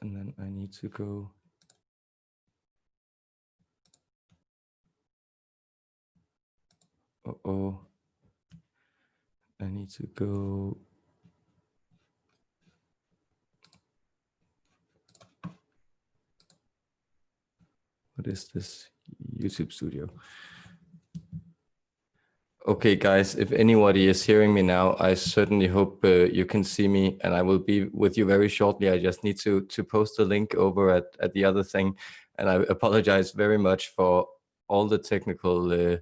And then I need to go. Uh-oh. I need to go. What is this? YouTube Studio. Okay, guys, if anybody is hearing me now, I certainly hope you can see me, and I will be with you very shortly. I just need to post a link over at the other thing, and I apologize very much for all the technical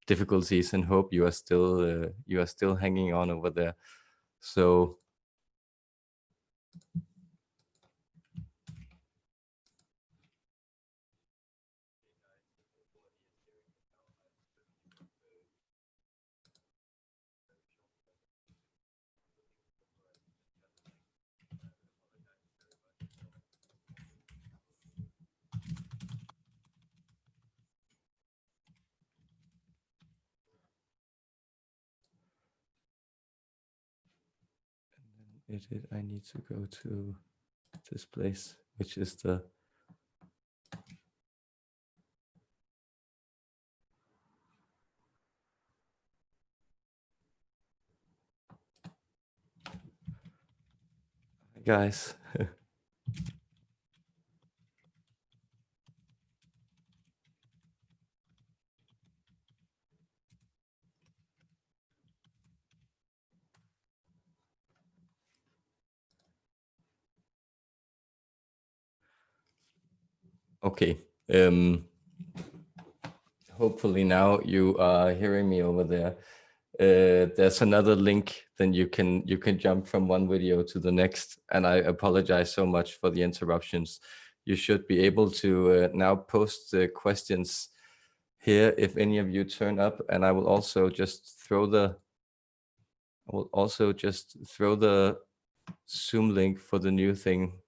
difficulties, and hope you are still hanging on over there. So. I need to go to this place, which is the. Hi guys. Okay. Hopefully now you are hearing me over there. There's another link, then you can jump from one video to the next. And I apologize so much for the interruptions. You should be able to now post questions here if any of you turn up, and I will also just throw the Zoom link for the new thing.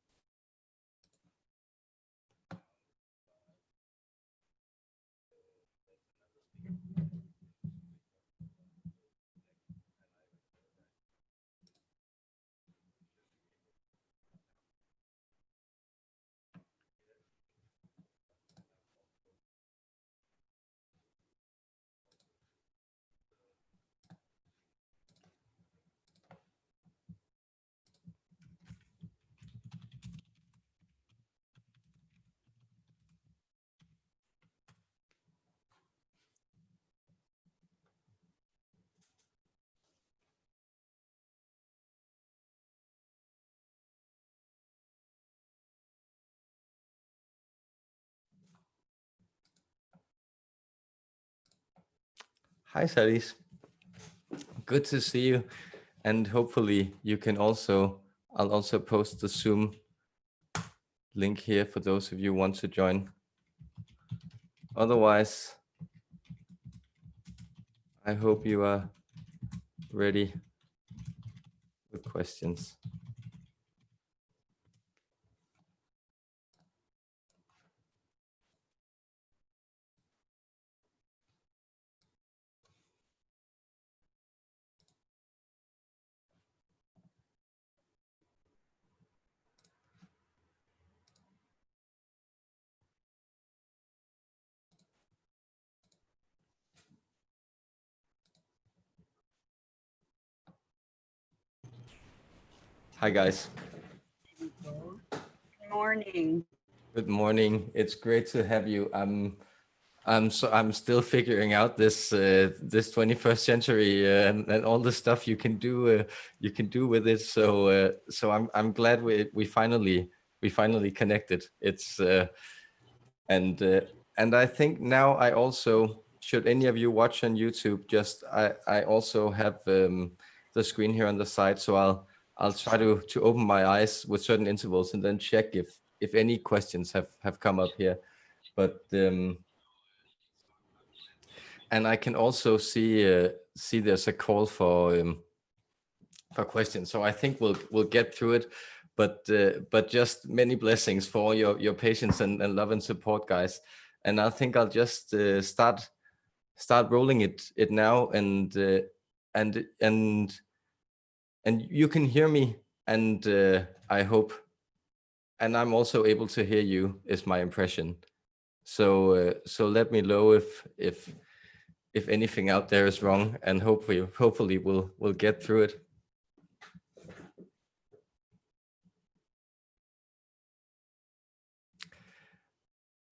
Hi, Salis. Good to see you. And hopefully you can also, I'll also post the Zoom link here for those of you who want to join. Otherwise, I hope you are ready with questions. Hi, guys. Good morning. Good morning. It's great to have you. I'm still figuring out this 21st century and all the stuff you can do with it. So I'm glad we finally connected. It's and I think now I also, should any of you watch on YouTube, just I also have the screen here on the side, so I'll try to open my eyes with certain intervals and then check if any questions have come up here. But and I can also see there's a call for questions, so I think we'll get through it. But just many blessings for all your patience and love and support, guys. And I think I'll just start rolling it now, and you can hear me, and I hope And I'm also able to hear you, is my impression. So let me know if anything out there is wrong, and hopefully we'll get through it.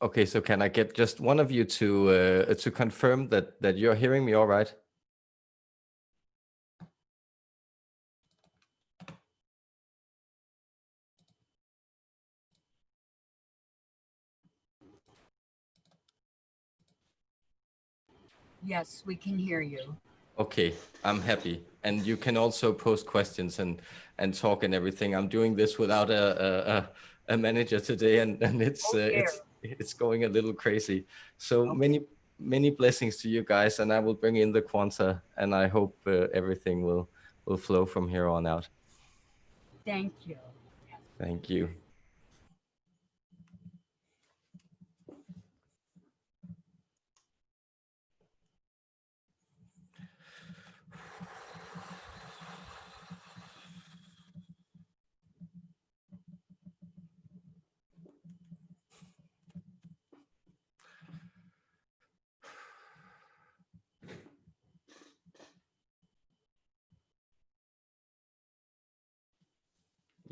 Okay, so can I get just one of you to confirm that you're hearing me all right? Yes, we can hear you. Okay, I'm happy. And you can also post questions and talk and everything. I'm doing this without a manager today, and Oh dear. it's going a little crazy. So Okay. many blessings to you guys, and I will bring in the Quanta, and I hope everything will flow from here on out. Thank you. Thank you.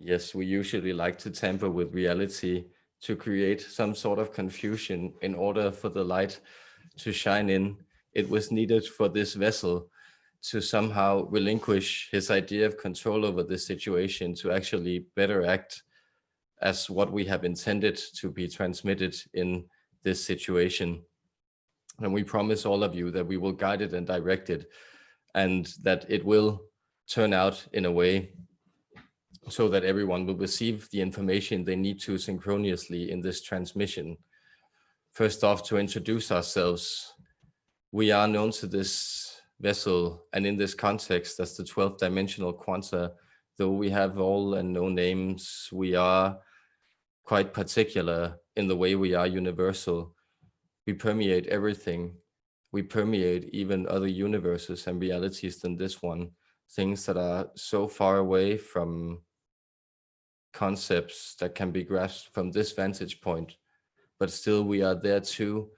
Yes, we usually like to tamper with reality to create some sort of confusion in order for the light to shine in. It was needed for this vessel to somehow relinquish his idea of control over this situation to actually better act as what we have intended to be transmitted in this situation. And we promise all of you that we will guide it and direct it, and that it will turn out in a way so that everyone will receive the information they need to synchronously in this transmission. First off, to introduce ourselves, we are known to this vessel, and in this context, as the 12th dimensional quanta. Though we have all and no names, we are quite particular in the way we are universal. We permeate everything. We permeate even other universes and realities than this one, things that are so far away from concepts that can be grasped from this vantage point, but still we are there too.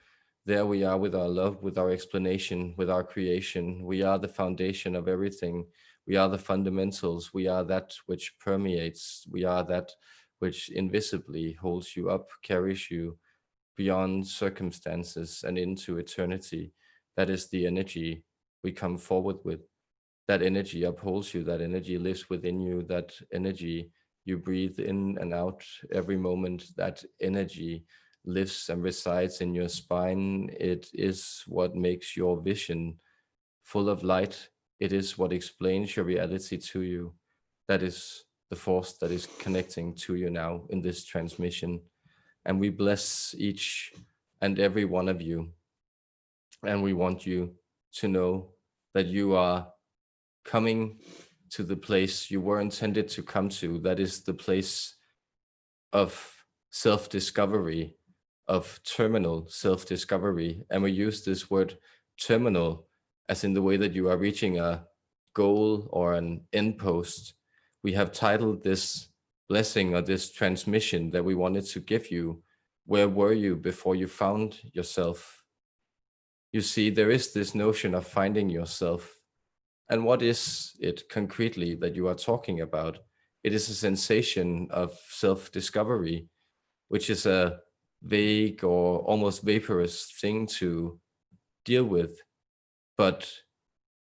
There we are with our love, with our explanation, with our creation. We are the foundation of everything. We are the fundamentals. We are that which permeates. We are that which invisibly holds you up, carries you beyond circumstances and into eternity. That is the energy we come forward with. That energy upholds you. That energy lives within you. That energy you breathe in and out every moment. That energy lives and resides in your spine. It is what makes your vision full of light. It is what explains your reality to you. That is the force that is connecting to you now in this transmission. And we bless each and every one of you. And we want you to know that you are coming to the place you were intended to come to. That is the place of self-discovery, of terminal self-discovery. And we use this word terminal as in the way that you are reaching a goal or an end post. We have titled this blessing or this transmission that we wanted to give you, where were you before you found yourself? You see, there is this notion of finding yourself. And what is it concretely that you are talking about? It is a sensation of self-discovery, which is a vague or almost vaporous thing to deal with. But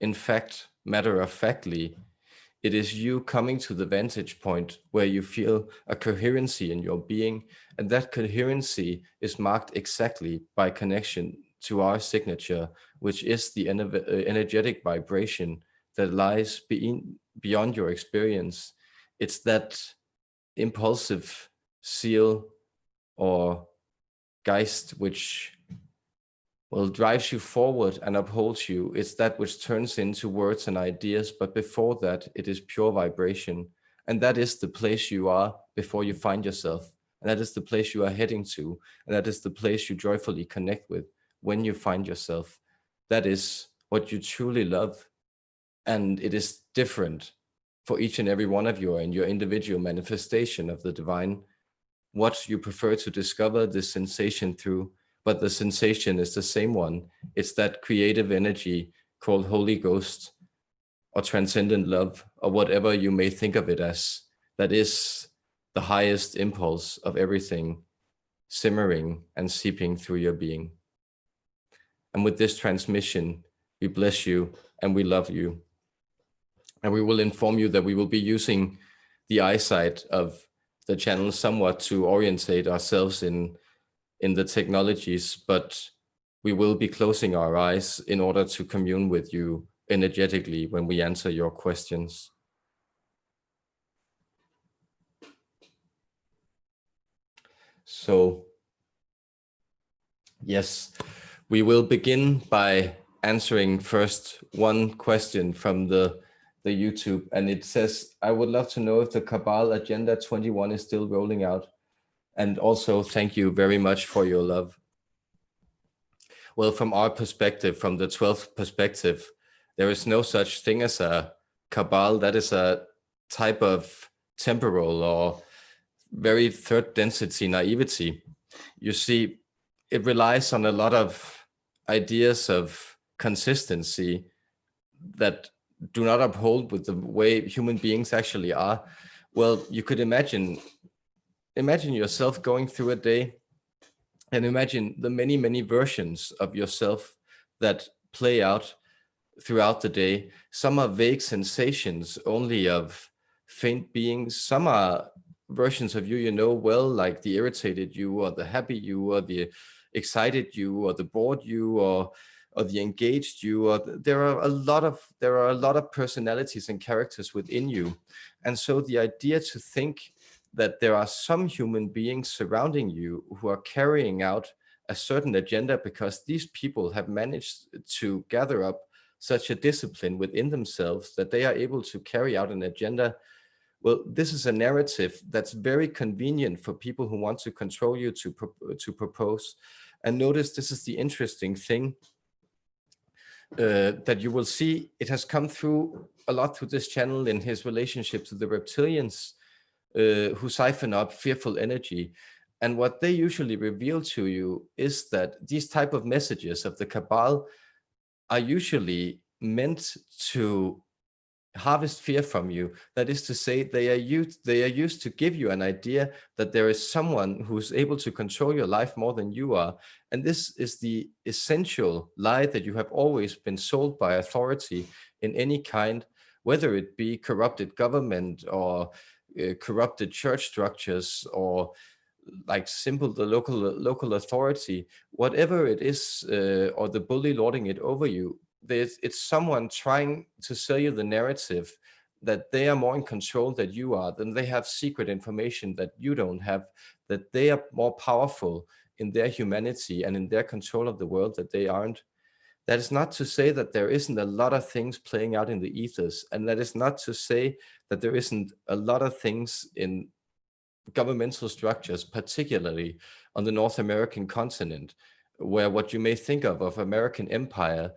in fact, matter of factly, it is you coming to the vantage point where you feel a coherency in your being, and that coherency is marked exactly by connection to our signature, which is the energetic vibration that lies beyond your experience. It's that impulsive seal or geist which well drives you forward and upholds you. It's that which turns into words and ideas, but before that it is pure vibration. And that is the place you are before you find yourself, and that is the place you are heading to, and that is the place you joyfully connect with when you find yourself. That is what you truly love, and it is different for each and every one of you in your individual manifestation of the divine. what you prefer to discover this sensation through, but the sensation is the same one. It's that creative energy called Holy Ghost or transcendent love, or whatever you may think of it as, that is the highest impulse of everything, simmering and seeping through your being. And with this transmission, we bless you and we love you. And we will inform you that we will be using the eyesight of the channel somewhat to orientate ourselves in the technologies, but we will be closing our eyes in order to commune with you energetically when we answer your questions. So, yes, we will begin by answering first one question from the YouTube, and it says, I would love to know if the Cabal Agenda 21 is still rolling out. And also, thank you very much for your love. Well, from our perspective, from the 12th perspective, there is no such thing as a Cabal. That is a type of temporal or very third density naivety. You see, it relies on a lot of ideas of consistency that do not uphold with the way human beings actually are. Well, you could imagine yourself going through a day and imagine the many, many versions of yourself that play out throughout the day. Some are vague sensations only of faint beings. Some are versions of you you know well, like the irritated you, or the happy you, or the excited you, or the bored you, or the engaged you. Or there are a lot of personalities and characters within you. And so the idea to think that there are some human beings surrounding you who are carrying out a certain agenda because these people have managed to gather up such a discipline within themselves that they are able to carry out an agenda. Well, this is a narrative that's very convenient for people who want to control you to propose. And notice, this is the interesting thing that you will see. It has come through a lot through this channel in his relationship to the reptilians, who siphon up fearful energy. And what they usually reveal to you is that these type of messages of the Cabal are usually meant to harvest fear from you. That is to say, they are used to give you an idea that there is someone who's able to control your life more than you are. And this is the essential lie that you have always been sold by authority in any kind, whether it be corrupted government or corrupted church structures, or like simple the local authority, whatever it is, or the bully lording it over you. It's someone trying to sell you the narrative that they are more in control than you are, that they have secret information that you don't have, that they are more powerful in their humanity and in their control of the world that they aren't. That is not to say that there isn't a lot of things playing out in the ethers, and that is not to say that there isn't a lot of things in governmental structures, particularly on the North American continent, where what you may think of American empire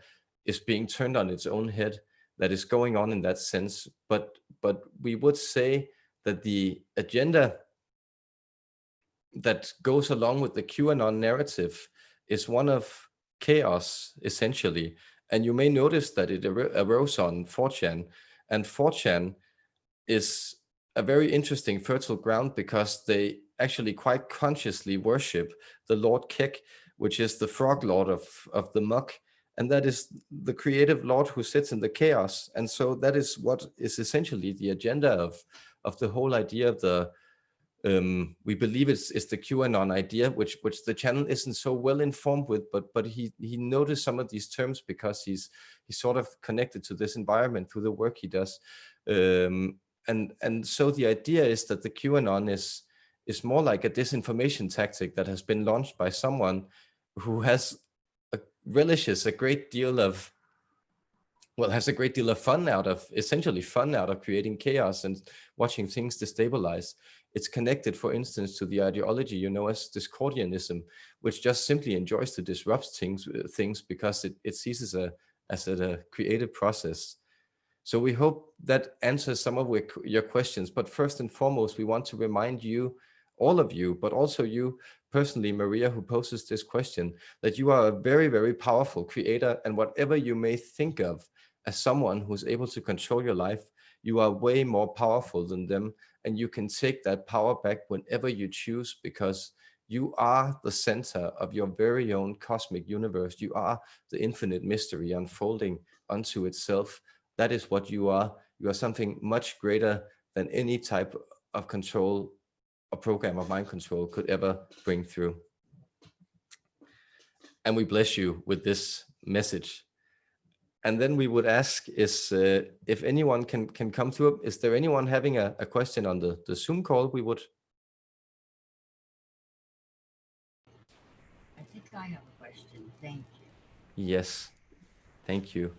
is being turned on its own head. That is going on in that sense. But we would say that the agenda that goes along with the QAnon narrative is one of chaos, essentially. And you may notice that it arose on 4chan, and 4chan is a very interesting fertile ground because they actually quite consciously worship the Lord Kek, which is the frog lord of the muck. And that is the creative Lord who sits in the chaos. And so that is what is essentially the agenda of the whole idea of the, we believe it's the QAnon idea, which the channel isn't so well informed with, but he noticed some of these terms because he's sort of connected to this environment through the work he does. And so the idea is that the QAnon is more like a disinformation tactic that has been launched by someone who relishes a great deal of, well, has a great deal of fun out of creating chaos and watching things destabilize. It's connected, for instance, to the ideology you know as Discordianism, which just simply enjoys to disrupt things because it sees it as a creative process. So we hope that answers some of your questions. But first and foremost, we want to remind you all of you, but also you personally, Maria, who poses this question, that you are a very, very powerful creator, and whatever you may think of as someone who's able to control your life, you are way more powerful than them, and you can take that power back whenever you choose, because you are the center of your very own cosmic universe. You are the infinite mystery unfolding unto itself. That is what you are. You are something much greater than any type of control, a program of mind control could ever bring through. And we bless you with this message. And then we would ask is if anyone can come through. Is there anyone having a question on the Zoom call? We would. I think I have a question. Thank you. Yes, thank you.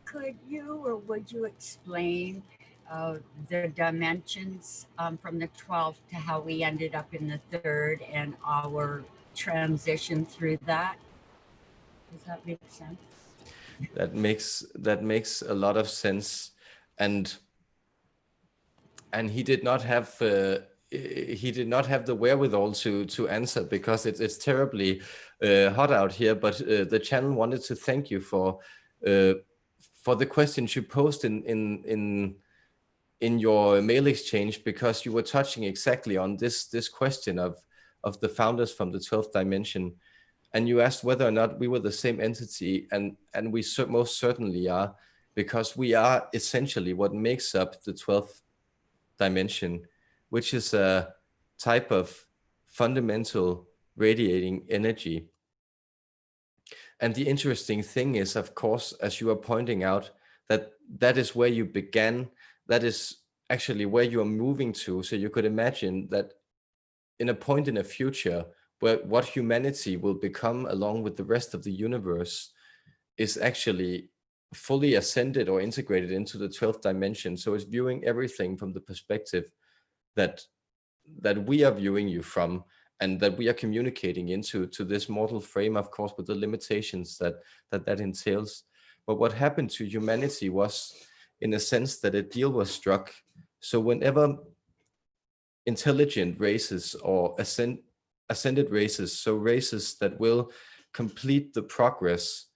Could you or would you explain the dimensions from the 12th to how we ended up in the third and our transition through that? Does that make sense? That makes a lot of sense, and he did not have the wherewithal to answer, because it's terribly hot out here. But the channel wanted to thank you for the questions you posed in your mail exchange, because you were touching exactly on this question of the founders from the 12th dimension. And you asked whether or not we were the same entity, and we most certainly are, because we are essentially what makes up the 12th dimension, which is a type of fundamental radiating energy. And the interesting thing is, of course, as you are pointing out, that is where you began. That is actually where you are moving to. So you could imagine that in a point in the future, where what humanity will become along with the rest of the universe is actually fully ascended or integrated into the 12th dimension. So it's viewing everything from the perspective that we are viewing you from, and that we are communicating into this mortal frame, of course, with the limitations that entails. But what happened to humanity was, in a sense, that a deal was struck. So whenever intelligent races or ascended races, so races that will complete the progress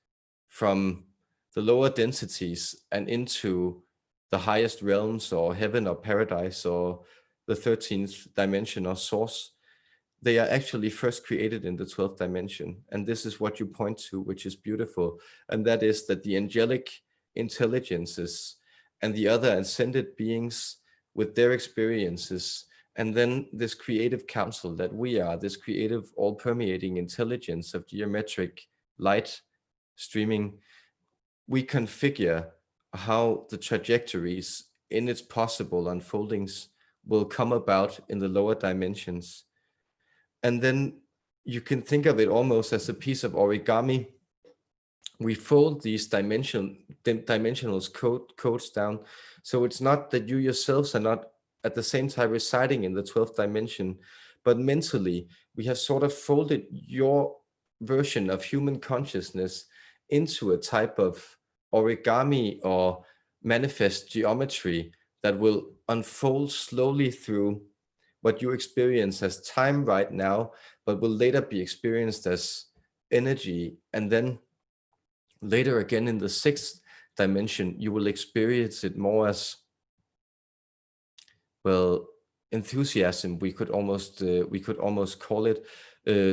from the lower densities and into the highest realms, or heaven or paradise, or the 13th dimension or source, they are actually first created in the 12th dimension. And this is what you point to, which is beautiful. And that is that the angelic intelligences and the other ascended beings with their experiences, and then this creative council that we are, this creative all-permeating intelligence of geometric light streaming, we configure how the trajectories in its possible unfoldings will come about in the lower dimensions. And then you can think of it almost as a piece of origami. We fold these dimensional codes down. So it's not that you yourselves are not at the same time residing in the 12th dimension, but mentally we have sort of folded your version of human consciousness into a type of origami or manifest geometry that will unfold slowly through what you experience as time right now, but will later be experienced as energy. And then later again in the 6th dimension, you will experience it more as, well, enthusiasm, we could almost call it.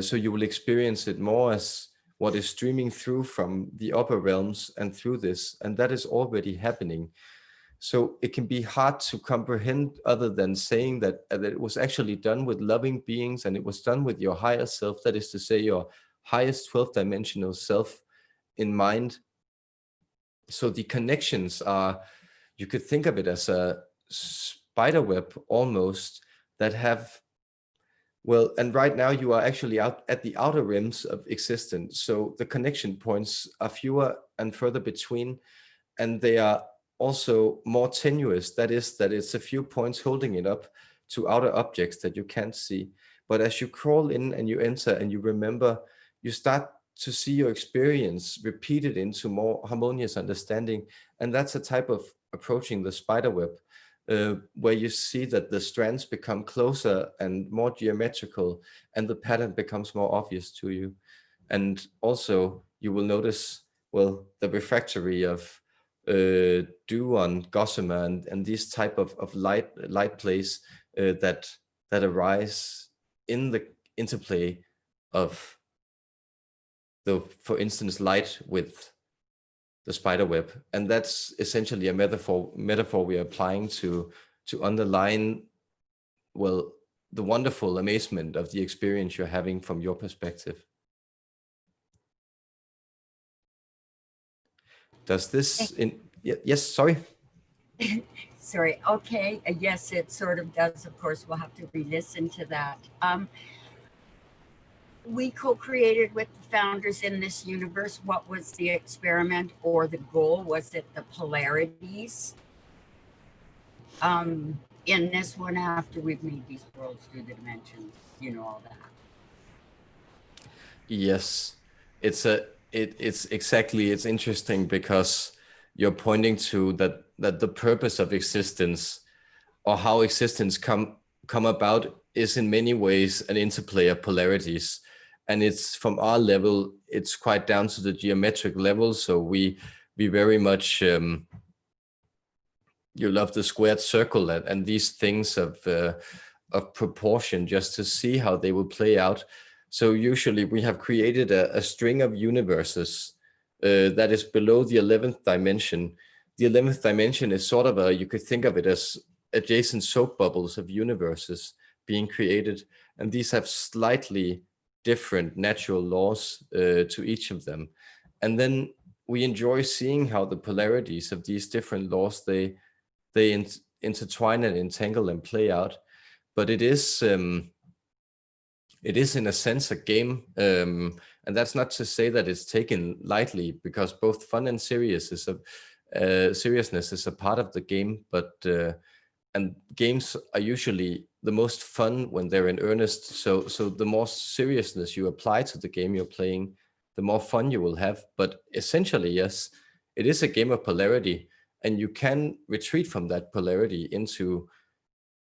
So you will experience it more as what is streaming through from the upper realms and through this, and that is already happening. So it can be hard to comprehend, other than saying that it was actually done with loving beings, and it was done with your higher self, that is to say your highest 12th dimensional self in mind. So the connections are, you could think of it as a spider web almost, that have, well, and right now you are actually out at the outer rims of existence. So the connection points are fewer and further between, and they are also more tenuous. That is, that it's a few points holding it up to outer objects that you can't see. But as you crawl in and you enter and you remember, you start to see your experience repeated into more harmonious understanding. And that's a type of approaching the spider web where you see that the strands become closer and more geometrical, and the pattern becomes more obvious to you. And also you will notice, well, the refractory of dew on gossamer and these type of light plays that arise in the interplay of the, for instance, light with the spider web. And that's essentially a metaphor we are applying to underline, well, the wonderful amazement of the experience you're having from your perspective. Does this yes, sorry. Sorry. Okay. Yes, it sort of does. Of course, we'll have to re-listen to that. We co-created with the founders in this universe. What was the experiment or the goal? Was it the polarities? In this one, after we've made these worlds through the dimensions, you know, all that. Yes, it's exactly, it's interesting because you're pointing to that the purpose of existence, or how existence come about, is in many ways an interplay of polarities. And it's, from our level, it's quite down to the geometric level. So we very much you love the squared circle and these things of proportion, just to see how they will play out. So usually we have created a string of universes that is below the 11th dimension. The 11th dimension is sort of you could think of it as adjacent soap bubbles of universes being created. And these have slightly different natural laws to each of them. And then we enjoy seeing how the polarities of these different laws, they intertwine and entangle and play out. But it is in a sense a game, and that's not to say that it's taken lightly, because both fun and seriousness is a part of the game. But and games are usually the most fun when they're in earnest. So the more seriousness you apply to the game you're playing, the more fun you will have. But essentially, yes, it is a game of polarity, and you can retreat from that polarity into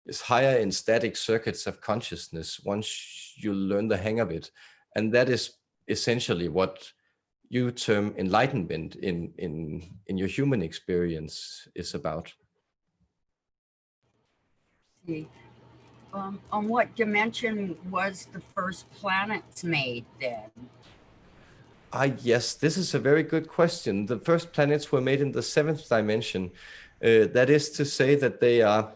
is higher in static circuits of consciousness once you learn the hang of it. And that is essentially what you term enlightenment in your human experience is about. See, on what dimension was the first planets made then? Yes, this is a very good question. The first planets were made in the 7th dimension. That is to say that they are,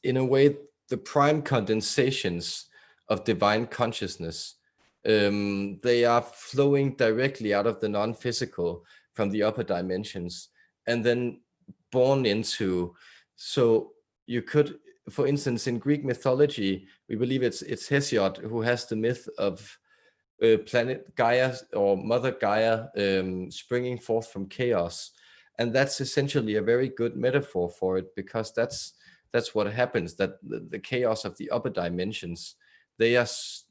in a way, the prime condensations of divine consciousness. They are flowing directly out of the non-physical from the upper dimensions, and then born into. So you could, for instance, in Greek mythology, we believe it's Hesiod who has the myth of planet Gaia, or Mother Gaia, springing forth from chaos. And that's essentially a very good metaphor for it, because that's what happens, that the chaos of the upper dimensions, because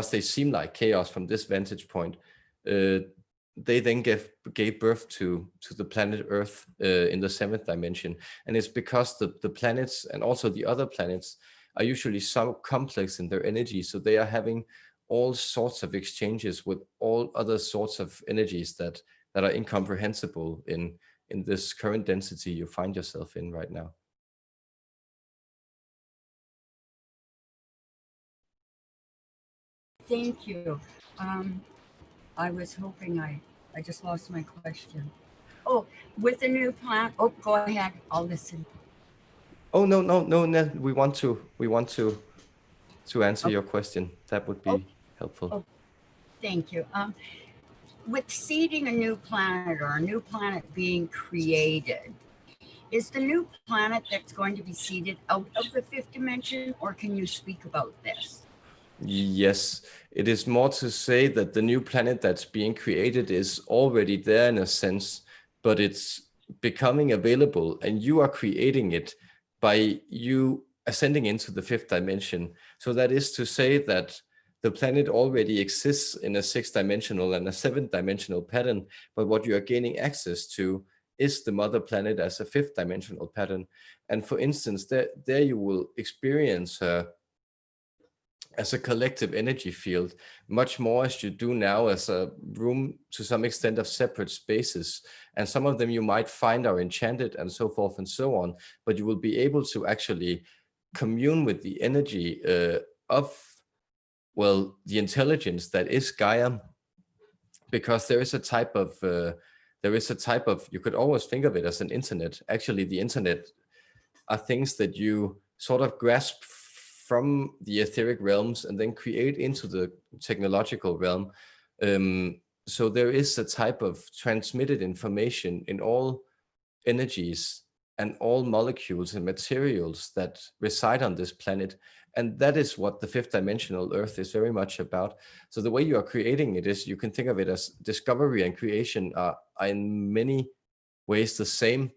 they seem like chaos from this vantage point, they then gave birth to the planet Earth in the 7th dimension. And it's because the planets and also the other planets are usually so complex in their energy, so they are having all sorts of exchanges with all other sorts of energies that are incomprehensible in this current density you find yourself in right now. Thank you. I was hoping I just lost my question. Oh, with the new plan. Oh, go ahead. I'll listen. Oh, no. We want to answer your question. That would be helpful. Oh, thank you. With seeding a new planet or a new planet being created, is the new planet that's going to be seeded out of the 5th dimension, or can you speak about this? Yes, it is more to say that the new planet that's being created is already there in a sense, but it's becoming available, and you are creating it by you ascending into the 5th dimension. So that is to say that the planet already exists in a 6th dimensional and a 7th dimensional pattern, but what you are gaining access to is the mother planet as a 5th dimensional pattern. And for instance, there you will experience her as a collective energy field, much more as you do now as a room to some extent of separate spaces. And some of them you might find are enchanted and so forth and so on, but you will be able to actually commune with the energy of, well, the intelligence that is Gaia, because there is a type of, you could always think of it as an internet. Actually, the internet are things that you sort of grasp from the etheric realms and then create into the technological realm. So there is a type of transmitted information in all energies and all molecules and materials that reside on this planet. And that is what the 5th dimensional Earth is very much about. So the way you are creating it is, you can think of it as discovery and creation are in many ways the same.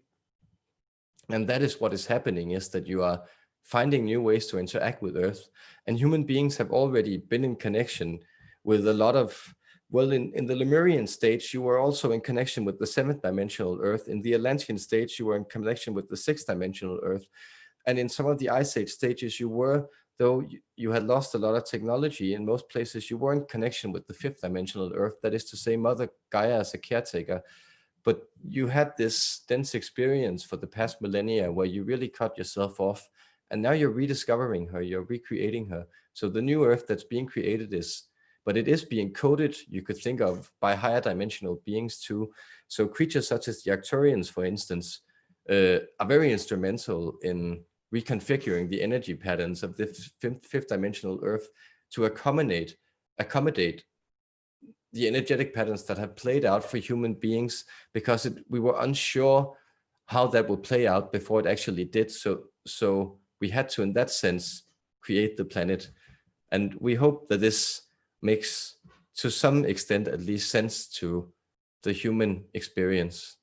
And that is what is happening, is that you are finding new ways to interact with Earth. And human beings have already been in connection with a lot of, well, in the Lemurian stage, you were also in connection with the 7th dimensional Earth. In the Atlantean stage, you were in connection with the 6th dimensional Earth. And in some of the Ice Age stages, you were, though you had lost a lot of technology, in most places you were in connection with the 5th dimensional Earth, that is to say, Mother Gaia as a caretaker. But you had this dense experience for the past millennia where you really cut yourself off, and now you're rediscovering her, you're recreating her. So the new Earth that's being created is, but it is being coded, you could think of, by higher dimensional beings too. So creatures such as the Arcturians, for instance, are very instrumental in reconfiguring the energy patterns of the 5th dimensional Earth to accommodate the energetic patterns that have played out for human beings, because we were unsure how that would play out before it actually did. So we had to, in that sense, create the planet. And we hope that this makes, to some extent at least, sense to the human experience.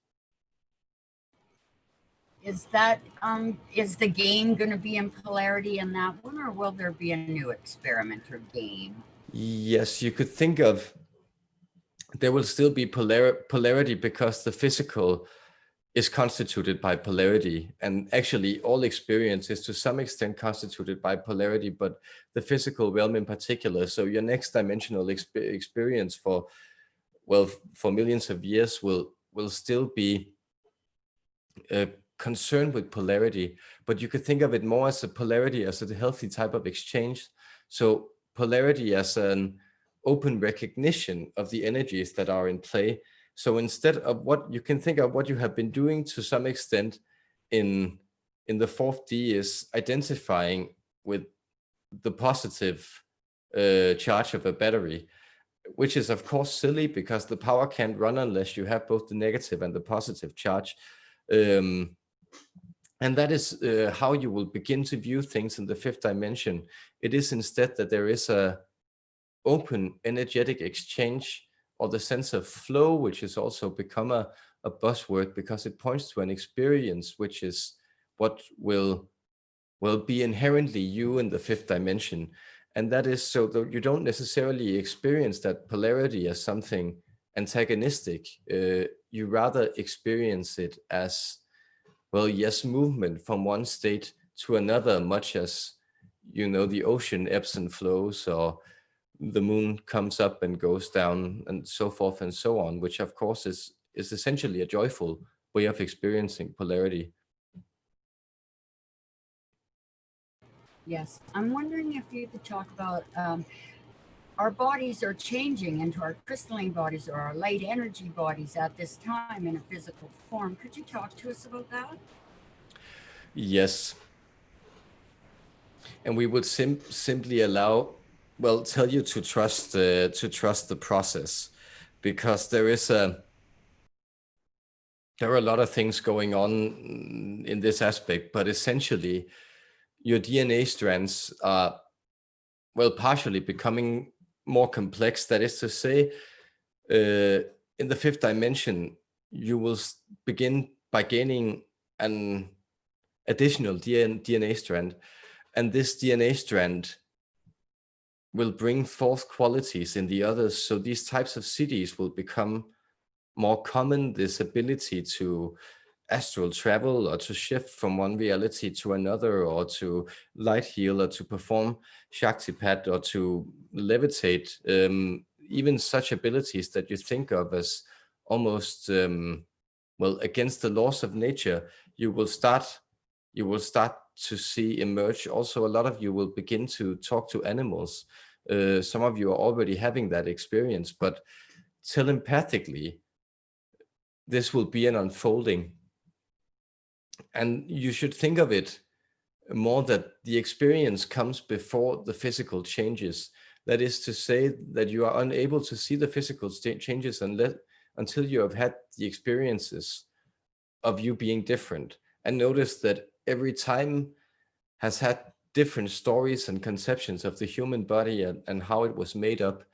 Is that is the game going to be in polarity in that one, or will there be a new experiment or game? Yes, you could think of, there will still be polarity, because the physical is constituted by polarity, and actually all experience is to some extent constituted by polarity, but the physical realm in particular. So your next dimensional experience for, well, for millions of years will still be concerned with polarity, but you could think of it more as a polarity as a healthy type of exchange. So polarity as an open recognition of the energies that are in play. So instead of what you can think of, what you have been doing to some extent in the 4D is identifying with the positive charge of a battery, which is of course silly, because the power can't run unless you have both the negative and the positive charge. And that is how you will begin to view things in the 5th dimension. It is instead that there is a open energetic exchange, or the sense of flow, which has also become a buzzword, because it points to an experience which is what will be inherently you in the 5th dimension. And that is so that you don't necessarily experience that polarity as something antagonistic. You rather experience it as, well, yes, movement from one state to another, much as, you know, the ocean ebbs and flows, or the moon comes up and goes down, and so forth and so on, which of course is essentially a joyful way of experiencing polarity. Yes, I'm wondering if you could talk about our bodies are changing into our crystalline bodies or our light energy bodies at this time in a physical form. Could you talk to us about that? Yes. And we would simply tell you to trust the process, because there are a lot of things going on in this aspect, but essentially your DNA strands are, well, partially becoming more complex. That is to say, in the 5th dimension, you will begin by gaining an additional DNA strand, and this DNA strand will bring forth qualities in the others. So these types of cities will become more common, this ability to astral travel or to shift from one reality to another, or to light heal, or to perform Shaktipat, or to levitate, even such abilities that you think of as almost against the laws of nature, you will start to see emerge. Also, a lot of you will begin to talk to animals. Some of you are already having that experience, but telepathically, this will be an unfolding. And you should think of it more that the experience comes before the physical changes. That is to say that you are unable to see the physical changes until you have had the experiences of you being different. And notice that every time has had different stories and conceptions of the human body and how it was made up.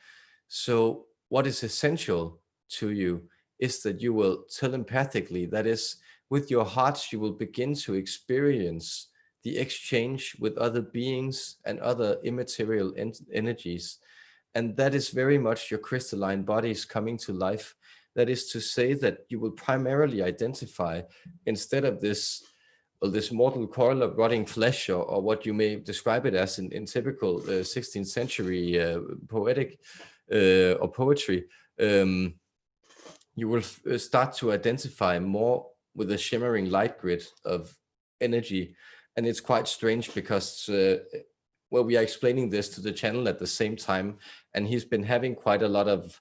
So what is essential to you is that you will telepathically, that is, with your hearts, you will begin to experience the exchange with other beings and other immaterial energies. And that is very much your crystalline bodies coming to life. That is to say that you will primarily identify, instead of this mortal coil of rotting flesh, or what you may describe it as in typical 16th century poetic or poetry, you will start to identify more with a shimmering light grid of energy. And it's quite strange because we are explaining this to the channel at the same time, and he's been having quite a lot of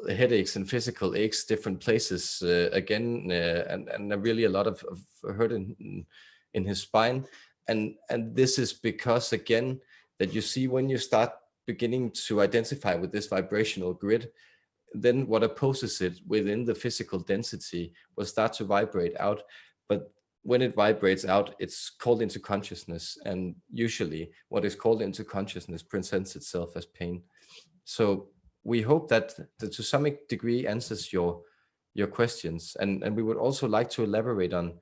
headaches and physical aches, different places again, and really a lot of hurt in his spine. And this is because, again, that you see, when you start beginning to identify with this vibrational grid, then what opposes it within the physical density will start to vibrate out. But when it vibrates out, it's called into consciousness. And usually what is called into consciousness presents itself as pain. So we hope that to some degree answers your questions. And we would also like to elaborate on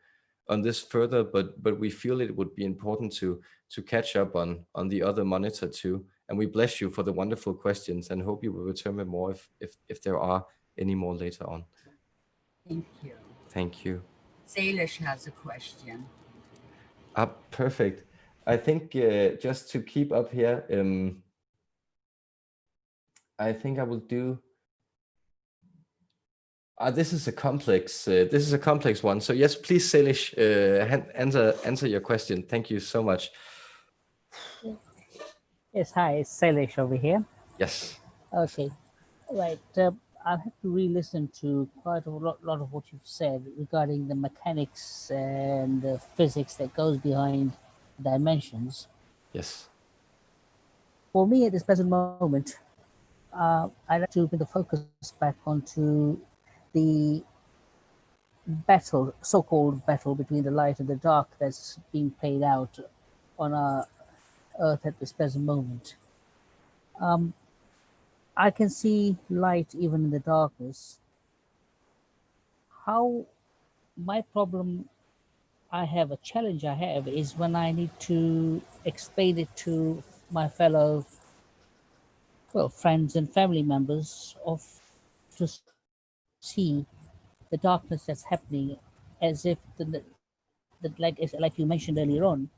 this further, but we feel it would be important to catch up on the other monitor too. And we bless you for the wonderful questions, and hope you will return with more if there are any more later on. Thank you. Thank you. Salish has a question. Perfect. I think just to keep up here, I think I will do. This is a complex one. So yes, please, Salish, answer your question. Thank you so much. Yes, hi, it's Sailesh over here. Yes. Okay, right. I'll have to re-listen to quite a lot of what you've said regarding the mechanics and the physics that goes behind dimensions. Yes. For me, at this present moment, I'd like to bring the focus back onto the battle, so-called battle between the light and the dark that's being played out on our Earth at this present moment. I can see light even in the darkness. How my problem a challenge I have is when I need to explain it to my fellow, friends and family members to see the darkness that's happening, as if like you mentioned earlier on,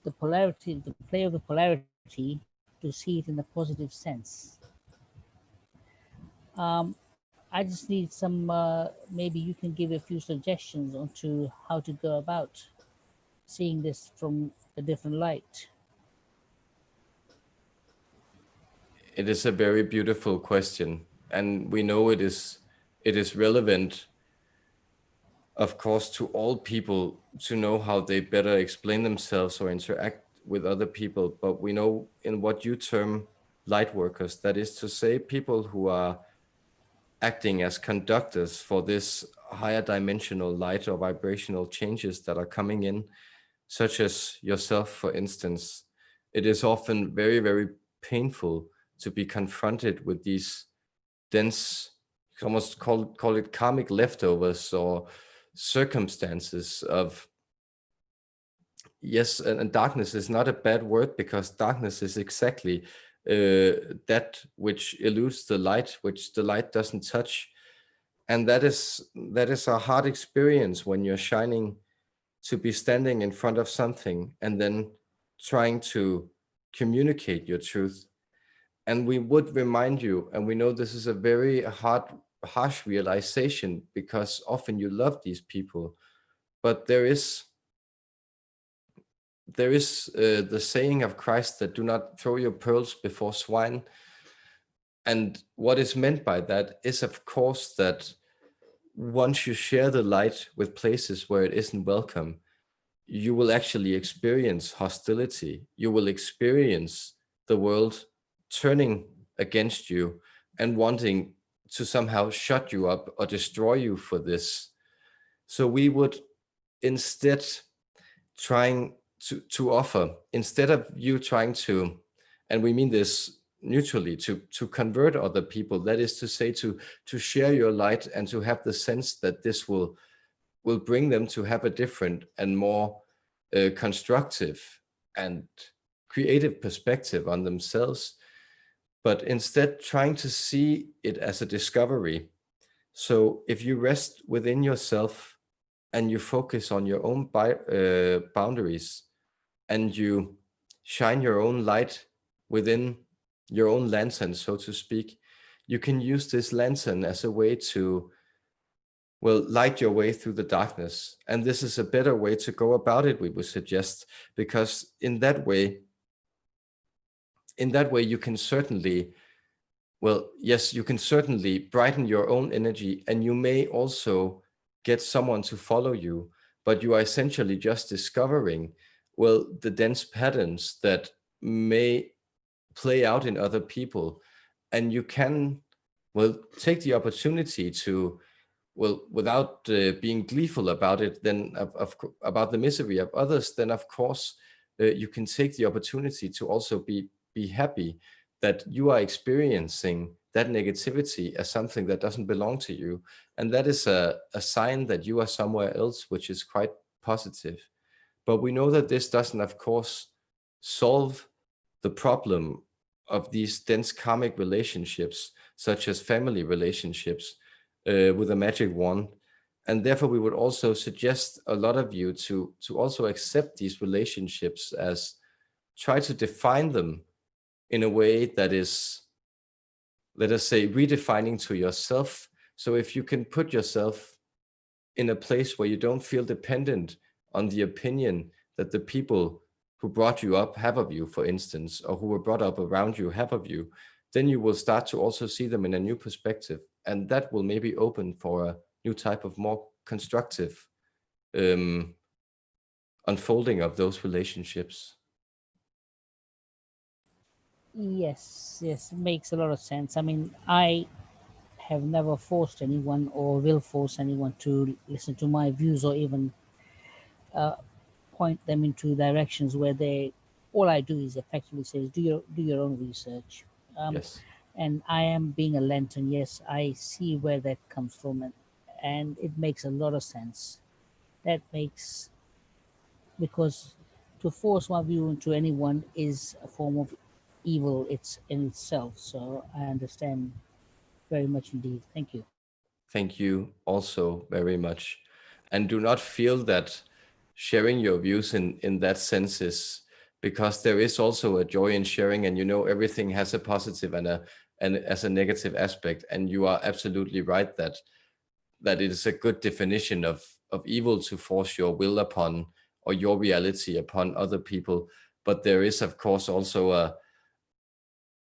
the play of the polarity, to see it in a positive sense. I just need some, maybe you can give a few suggestions onto how to go about seeing this from a different light. It is a very beautiful question, and we know it is relevant, of course, to all people to know how they better explain themselves or interact with other people. But we know in what you term light workers, that is to say, people who are acting as conductors for this higher dimensional light or vibrational changes that are coming in, such as yourself, for instance. It is often very, very painful to be confronted with these dense, almost call it karmic leftovers or circumstances of, yes, and darkness is not a bad word, because darkness is exactly that which eludes the light, which the light doesn't touch. And that is a hard experience when you're shining, to be standing in front of something and then trying to communicate your truth. And we would remind you, and we know this is a very harsh realization, because often you love these people, but there is the saying of Christ that do not throw your pearls before swine. And what is meant by that is, of course, that once you share the light with places where it isn't welcome, you will actually experience hostility. You will experience the world turning against you and wanting to somehow shut you up or destroy you for this. So we would instead trying to offer, instead of you trying to, and we mean this neutrally, to convert other people, that is to say, to share your light and to have the sense that this will bring them to have a different and more constructive and creative perspective on themselves, but instead trying to see it as a discovery. So if you rest within yourself and you focus on your own boundaries, and you shine your own light within your own lantern, so to speak, you can use this lantern as a way to, well, light your way through the darkness. And this is a better way to go about it, we would suggest, because in that way you can certainly, well, yes, you can certainly brighten your own energy, and you may also get someone to follow you, but you are essentially just discovering, well, the dense patterns that may play out in other people. And you can, well, take the opportunity to, well, without being gleeful about it, then about the misery of others, then of course you can take the opportunity to also be happy that you are experiencing that negativity as something that doesn't belong to you. And that is a sign that you are somewhere else, which is quite positive. But we know that this doesn't, of course, solve the problem of these dense karmic relationships, such as family relationships, with a magic wand. And therefore, we would also suggest a lot of you to also accept these relationships, as try to define them in a way that is, let us say, redefining to yourself. So if you can put yourself in a place where you don't feel dependent on the opinion that the people who brought you up have of you, for instance, or who were brought up around you have of you, then you will start to also see them in a new perspective. And that will maybe open for a new type of more constructive unfolding of those relationships. Yes, yes, makes a lot of sense. I mean, I have never forced anyone or will force anyone to listen to my views, or even point them into directions where they, all I do is effectively say, do your own research. Yes. And I am being a lantern. Yes, I see where that comes from, and it makes a lot of sense. That makes, because to force my view into anyone is a form of evil, it's in itself. So I understand very much indeed. Thank you. Thank you also very much. And do not feel that sharing your views in that sense is, because there is also a joy in sharing, and everything has a positive and as a negative aspect. And you are absolutely right that it is a good definition of evil to force your will upon, or your reality upon, other people. But there is, of course, also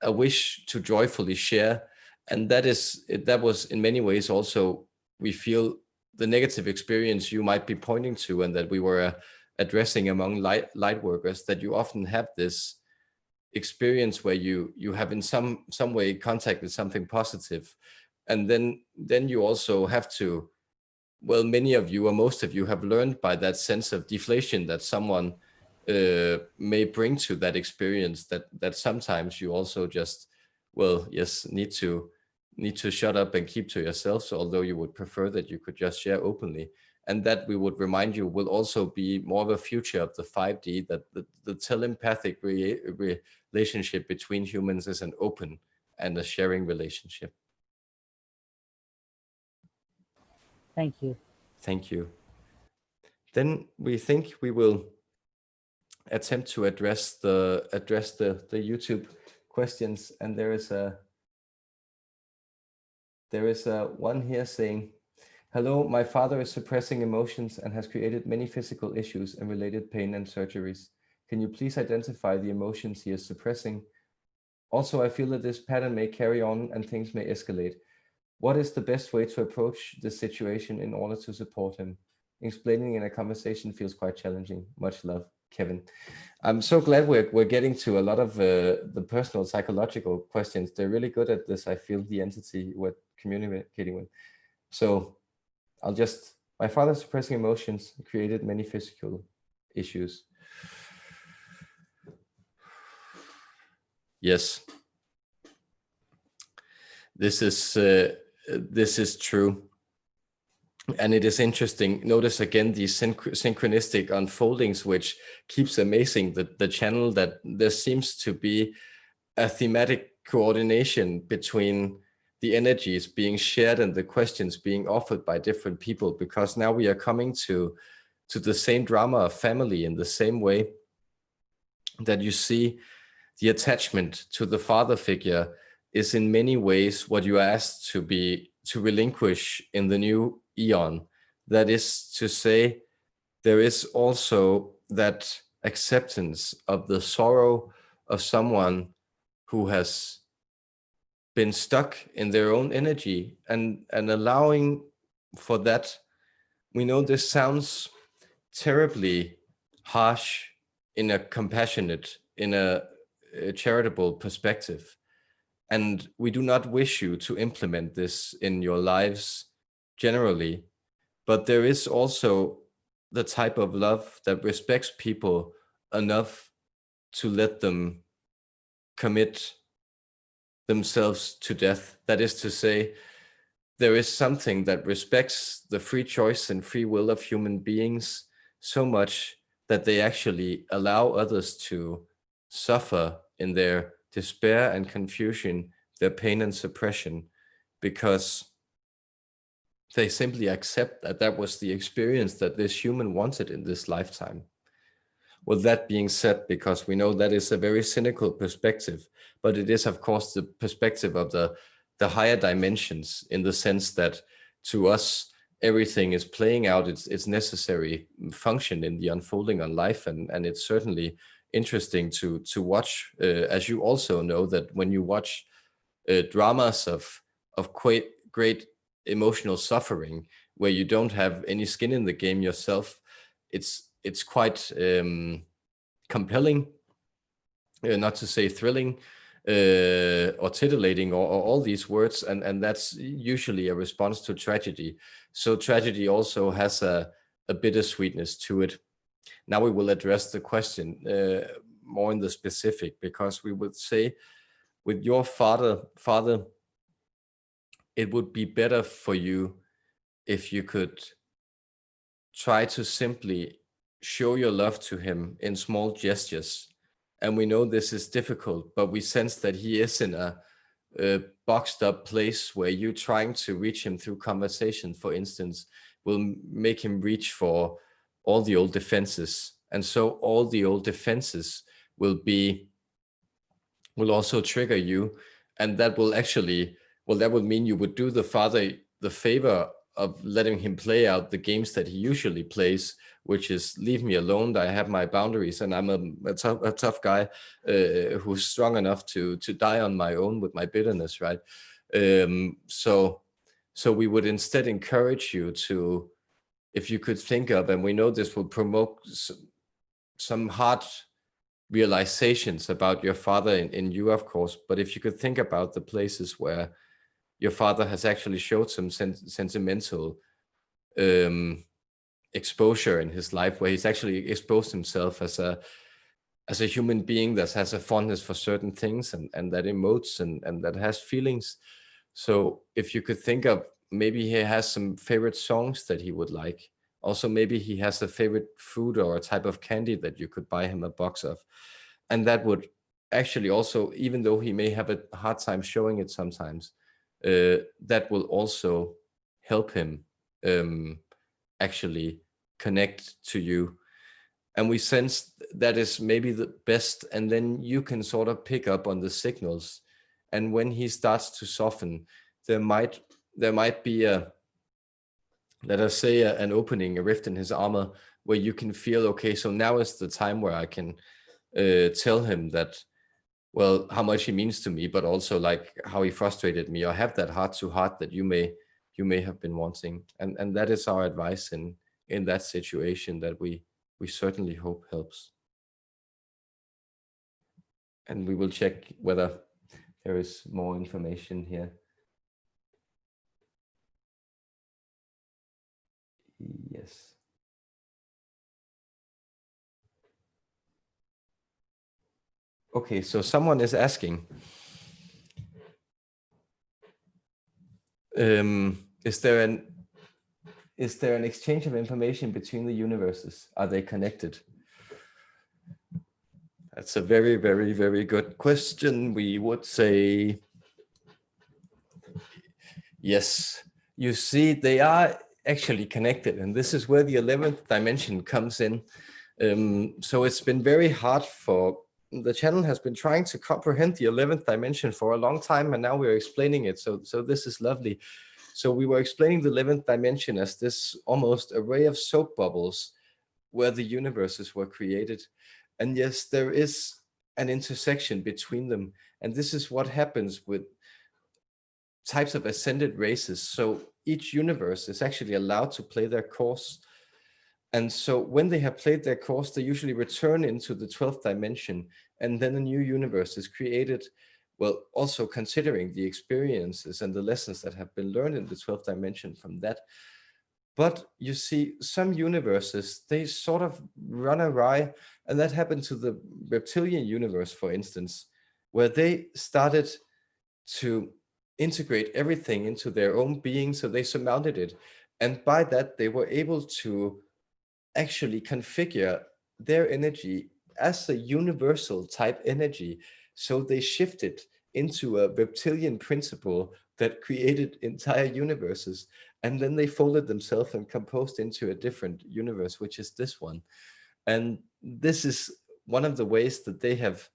a wish to joyfully share. And that was in many ways also, we feel, the negative experience you might be pointing to, and that we were addressing among light workers, that you often have this experience where you have in some way contacted something positive, and then you also have to, well, many of you, or most of you, have learned by that sense of deflation that someone may bring to that experience, that sometimes you also just, well, yes, need to shut up and keep to yourselves, although you would prefer that you could just share openly. And that, we would remind you, will also be more of a future of the 5D, that the telepathic relationship between humans is an open and a sharing relationship. Thank you. Thank you. Then we think we will attempt to address the YouTube questions, and there is a one here saying, hello, my father is suppressing emotions and has created many physical issues and related pain and surgeries. Can you please identify the emotions he is suppressing? Also, I feel that this pattern may carry on and things may escalate. What is the best way to approach this situation in order to support him? Explaining in a conversation feels quite challenging. Much love, Kevin. I'm so glad we're getting to a lot of the personal psychological questions. They're really good at this. I feel the entity we're communicating with. So my father's suppressing emotions created many physical issues. Yes. This is true. And it is interesting. Notice again these synchronistic unfoldings, which keeps amazing the channel, that there seems to be a thematic coordination between the energies being shared and the questions being offered by different people, because now we are coming to the same drama of family in the same way that you see the attachment to the father figure is in many ways what you are asked to relinquish in the new eon. That is to say, there is also that acceptance of the sorrow of someone who has been stuck in their own energy, and allowing for that. We know this sounds terribly harsh in a compassionate, in a charitable perspective. And we do not wish you to implement this in your lives generally, but there is also the type of love that respects people enough to let them commit themselves to death. That is to say, there is something that respects the free choice and free will of human beings so much that they actually allow others to suffer in their despair and confusion, their pain and suppression, because they simply accept that that was the experience that this human wanted in this lifetime. Well, that being said, because we know that is a very cynical perspective, but it is, of course, the perspective of the higher dimensions, in the sense that to us, everything is playing out its necessary function in the unfolding on life. And it's certainly interesting to watch, as you also know, that when you watch dramas of great emotional suffering, where you don't have any skin in the game yourself, it's quite compelling, not to say thrilling, or titillating, or all these words, and that's usually a response to tragedy. So tragedy also has a bittersweetness to it. Now we will address the question more in the specific, because we would say, with your father, it would be better for you if you could try to simply show your love to him in small gestures. And we know this is difficult, but we sense that he is in a boxed up place where you trying to reach him through conversation, for instance, will make him reach for all the old defenses. And so all the old defenses will also trigger you. And that will actually, well, that would mean you would do the father the favor of letting him play out the games that he usually plays, which is leave me alone. I have my boundaries, and I'm a tough guy who's strong enough to die on my own with my bitterness, right? So we would instead encourage you to, if you could think of, and we know this will promote some hard realizations about your father in you, of course, but if you could think about the places where your father has actually showed some sentimental exposure in his life, where he's actually exposed himself as a human being that has a fondness for certain things, and that emotes and that has feelings. So if you could think of, maybe he has some favorite songs that he would like. Also, maybe he has a favorite food or a type of candy that you could buy him a box of. And that would actually also, even though he may have a hard time showing it sometimes, that will also help him actually connect to you. And we sense that is maybe the best, and then you can sort of pick up on the signals. And when he starts to soften, there might be let us say an opening, a rift in his armor, where you can feel, okay, so now is the time where I can tell him that, well, how much he means to me, but also like how he frustrated me, or have that heart to heart that you may have been wanting. And that is our advice in that situation, that we certainly hope helps. And we will check whether there is more information here. Yes. Okay, so someone is asking, is there an exchange of information between the universes? Are they connected? That's a very, very, very good question. We would say yes. You see, they are actually connected, and this is where the 11th dimension comes in. So it's been very hard for the channel has been trying to comprehend the 11th dimension for a long time, and now we're explaining it. So this is lovely. So we were explaining the 11th dimension as this almost array of soap bubbles where the universes were created. And yes, there is an intersection between them. And this is what happens with types of ascended races. So each universe is actually allowed to play their course. And so when they have played their course, they usually return into the 12th dimension, and then a new universe is created. Well, also considering the experiences and the lessons that have been learned in the 12th dimension from that. But you see, some universes, they sort of run awry, and that happened to the reptilian universe, for instance, where they started to integrate everything into their own being, so they surmounted it. And by that, they were able to actually configure their energy as a universal type energy. So they shifted into a reptilian principle that created entire universes. And then they folded themselves and composed into a different universe, which is this one. And this is one of the ways that they have,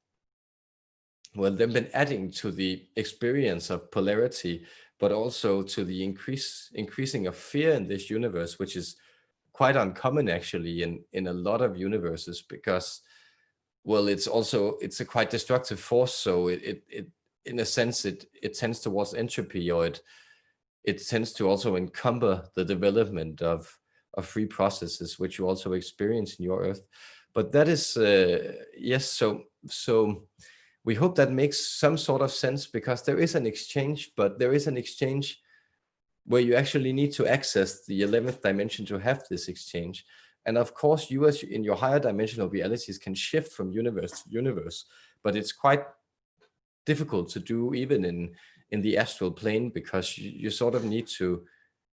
well, they've been adding to the experience of polarity, but also to the increasing of fear in this universe, which is quite uncommon actually in a lot of universes, because, well, it's a quite destructive force. So it in a sense it tends towards entropy, or it tends to also encumber the development of free processes, which you also experience in your Earth. But that is yes. So we hope that makes some sort of sense, because there is an exchange, but there is an exchange where you actually need to access the 11th dimension to have this exchange. And of course, you as in your higher dimensional realities can shift from universe to universe, but it's quite difficult to do even in the astral plane, because you sort of need to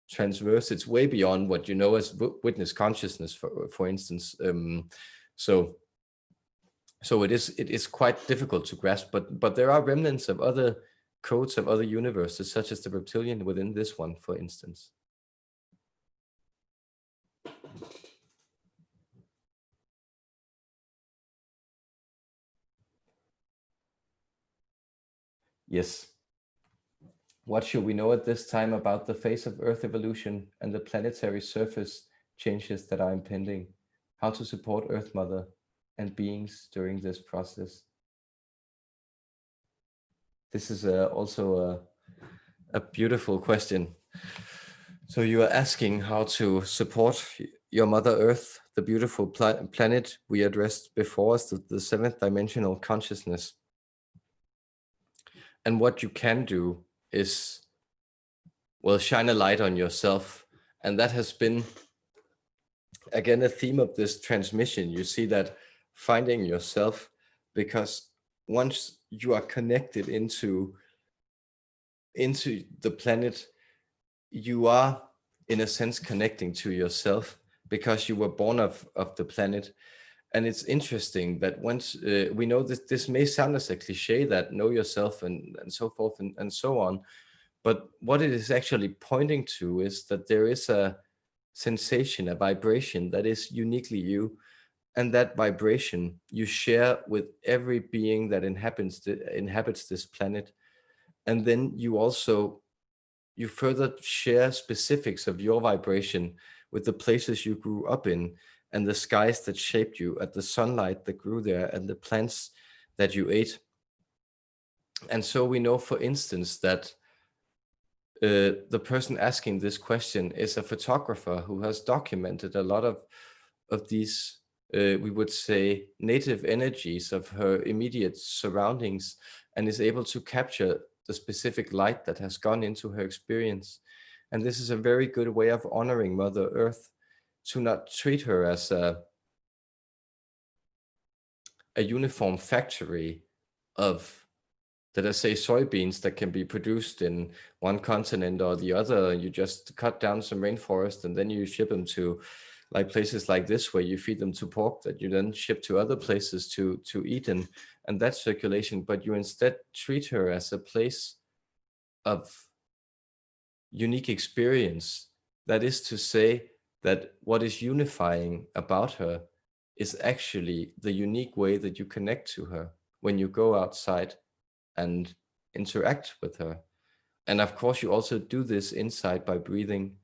transverse. It's way beyond what you know as witness consciousness, for instance. So it is quite difficult to grasp, but there are remnants of other codes of other universes, such as the reptilian within this one, for instance. Yes. What should we know at this time about the phase of Earth evolution and the planetary surface changes that are impending? How to support Earth Mother and beings during this process? This is also a beautiful question. So you are asking how to support your Mother Earth, the beautiful planet we addressed before as the seventh dimensional consciousness. And what you can do is, well, shine a light on yourself. And that has been, again, a theme of this transmission. You see that finding yourself, because once you are connected into the planet, you are in a sense connecting to yourself, because you were born of the planet. And it's interesting that once we know that this may sound as a cliche, that know yourself and so forth and so on, but what it is actually pointing to is that there is a sensation, a vibration that is uniquely you. And that vibration you share with every being that inhabits this planet. And then you further share specifics of your vibration with the places you grew up in, and the skies that shaped you, at the sunlight that grew there, and the plants that you ate. And so we know, for instance, that the person asking this question is a photographer who has documented a lot of these, we would say, native energies of her immediate surroundings, and is able to capture the specific light that has gone into her experience. And this is a very good way of honoring Mother Earth, to not treat her as a uniform factory of, let us say, soybeans that can be produced in one continent or the other. You just cut down some rainforest and then you ship them to like places like this, where you feed them to pork that you then ship to other places to eat in, and that circulation. But you instead treat her as a place of unique experience. That is to say, that what is unifying about her is actually the unique way that you connect to her when you go outside and interact with her. And of course, you also do this inside by breathing.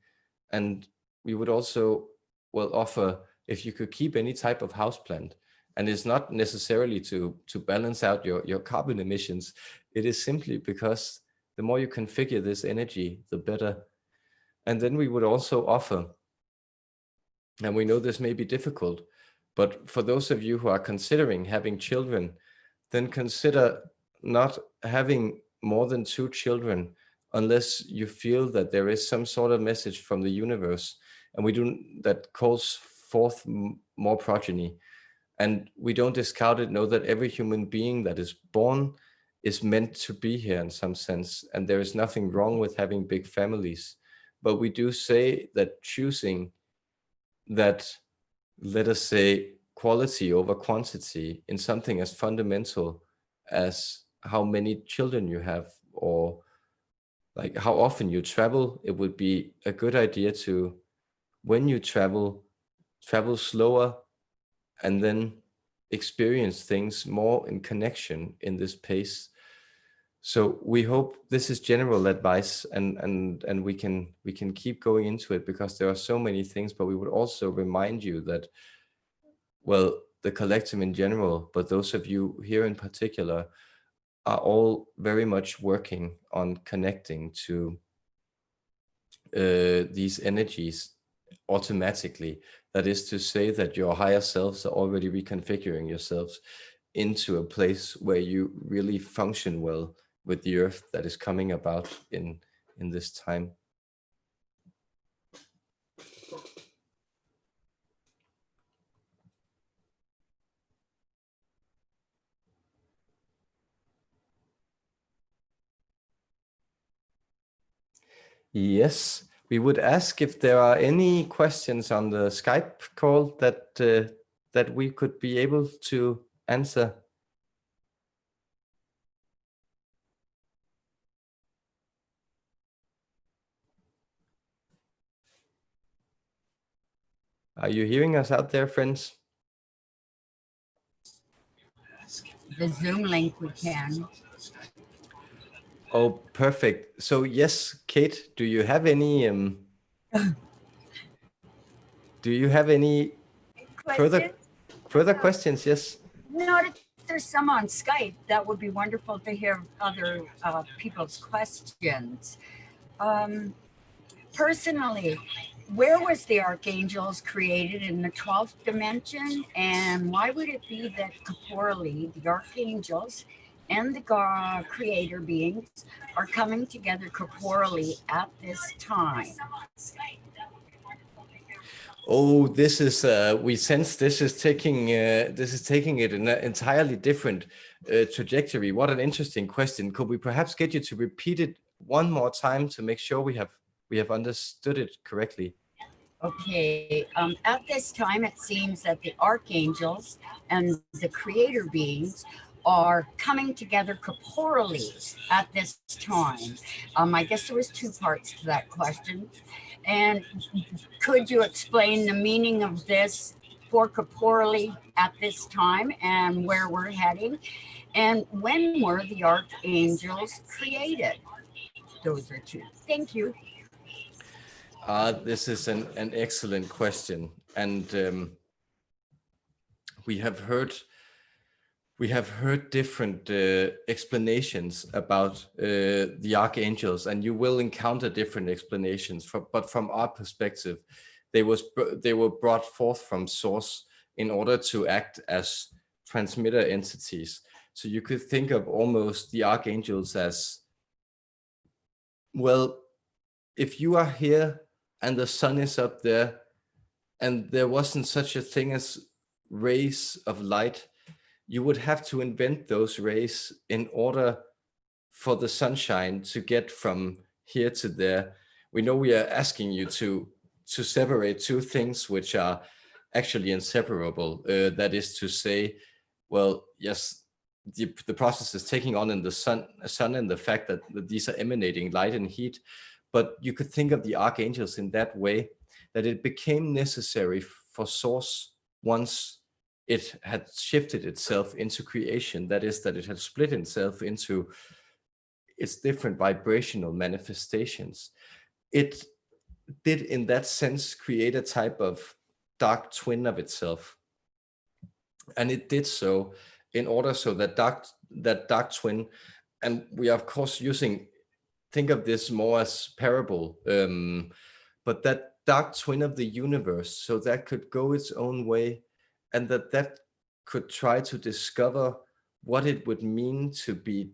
And we would also, well, offer, if you could keep any type of houseplant, and it's not necessarily to balance out your carbon emissions, it is simply because the more you configure this energy, the better. And then we would also offer, and we know this may be difficult, but for those of you who are considering having children, then consider not having more than 2 children unless you feel that there is some sort of message from the universe, and that calls forth more progeny. And we don't discount it. Know that every human being that is born is meant to be here in some sense, and there is nothing wrong with having big families. But we do say that choosing that, let us say, quality over quantity in something as fundamental as how many children you have, or like how often you travel, it would be a good idea to, when you travel slower, and then experience things more in connection in this pace. So we hope this is general advice, and we can keep going into it, because there are so many things. But we would also remind you that, well, the collective in general, but those of you here in particular, are all very much working on connecting to these energies automatically. That is to say, that your higher selves are already reconfiguring yourselves into a place where you really function well with the earth that is coming about in this time. Yes, we would ask if there are any questions on the Skype call that we could be able to answer. Are you hearing us out there, friends? The Zoom link we can. Oh, perfect. So yes, Kate, do you have any further questions? Yes. Not if there's some on Skype. That would be wonderful to hear other people's questions. Personally, where was the archangels created in the 12th dimension, and why would it be that corporally the archangels and the creator beings are coming together corporally at this time? Oh, this is we sense this is taking it in an entirely different trajectory. What an interesting question. Could we perhaps get you to repeat it one more time to make sure we have understood it correctly? Okay, at this time, it seems that the archangels and the creator beings are coming together corporally at this time? I guess there was two parts to that question. And could you explain the meaning of this for corporally at this time and where we're heading? And when were the archangels created? Those are two. Thank you. This is an excellent question. And we have heard different explanations about the archangels, and you will encounter different explanations. But from our perspective, they were brought forth from source in order to act as transmitter entities. So you could think of almost the archangels as, well, if you are here and the sun is up there, and there wasn't such a thing as rays of light, you would have to invent those rays in order for the sunshine to get from here to there. We know we are asking you to separate two things which are actually inseparable. That is to say, well, yes, the process is taking on in the sun and the fact that these are emanating light and heat. But you could think of the archangels in that way, that it became necessary for source once it had shifted itself into creation. That is, that it had split itself into its different vibrational manifestations. It did, in that sense, create a type of dark twin of itself. And it did so in order so that dark twin, and we are of course think of this more as parable, but that dark twin of the universe, so that could go its own way, and that could try to discover what it would mean to be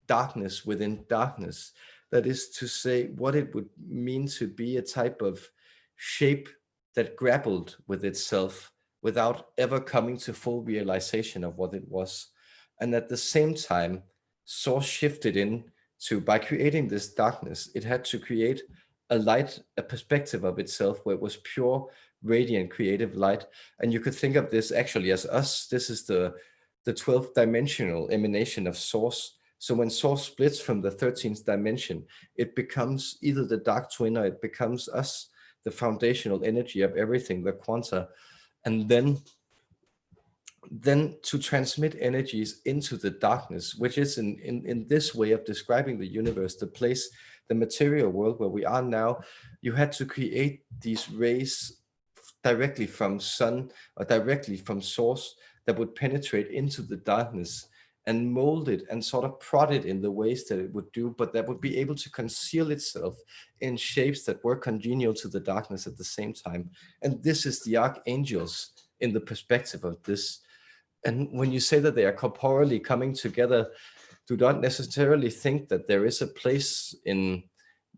darkness within darkness. That is to say, what it would mean to be a type of shape that grappled with itself without ever coming to full realization of what it was. And at the same time, source shifted in to, by creating this darkness, it had to create a light, a perspective of itself where it was pure, radiant, creative light. And you could think of this actually as us. This is the 12th dimensional emanation of source. So when source splits from the 13th dimension, it becomes either the dark twin or it becomes us, the foundational energy of everything, the quanta. And then to transmit energies into the darkness, which is in this way of describing the universe, the place, the material world where we are now, you had to create these rays directly from sun or directly from source that would penetrate into the darkness and mold it and sort of prod it in the ways that it would do, but that would be able to conceal itself in shapes that were congenial to the darkness at the same time. And this is the archangels in the perspective of this. And when you say that they are corporally coming together, do not necessarily think that there is a place in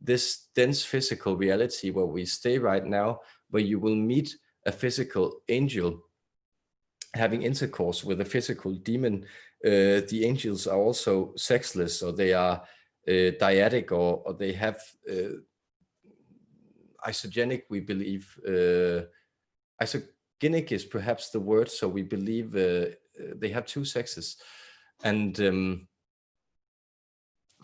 this dense physical reality where we stay right now, where you will meet a physical angel having intercourse with a physical demon. The angels are also sexless, or they are dyadic, or they have isogenic, we believe. Isogenic is perhaps the word, so we believe they have two sexes, and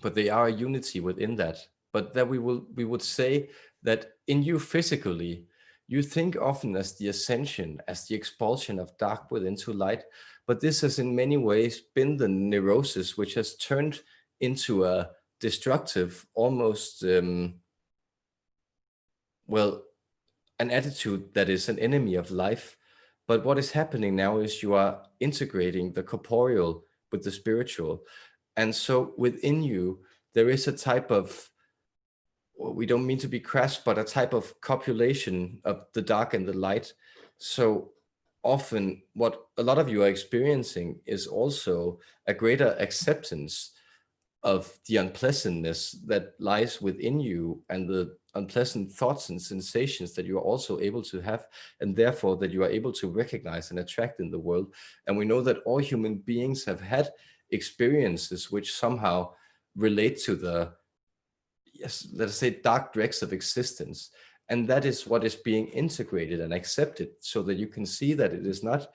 but they are a unity within that. But that we would say that in you physically, you think often as the ascension, as the expulsion of dark within to light, but this has in many ways been the neurosis which has turned into a destructive, almost well, an attitude that is an enemy of life. But what is happening now is you are integrating the corporeal with the spiritual. And so within you, there is a type of, well, we don't mean to be crass, but a type of copulation of the dark and the light. So often what a lot of you are experiencing is also a greater acceptance of the unpleasantness that lies within you and the unpleasant thoughts and sensations that you are also able to have, and therefore that you are able to recognize and attract in the world. And we know that all human beings have had experiences which somehow relate to the, yes, let's say, dark dregs of existence. And that is what is being integrated and accepted, so that you can see that it is not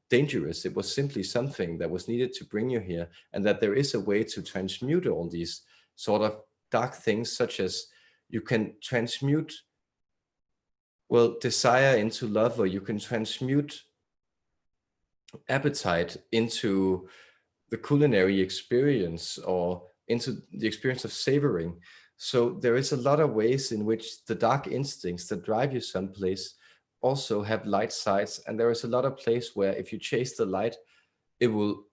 dangerous. It was simply something that was needed to bring you here, and that there is a way to transmute all these sort of dark things, such as you can transmute, well, desire into love, or you can transmute appetite into the culinary experience, or into the experience of savoring. So there is a lot of ways in which the dark instincts that drive you someplace also have light sides, and there is a lot of place where if you chase the light, it will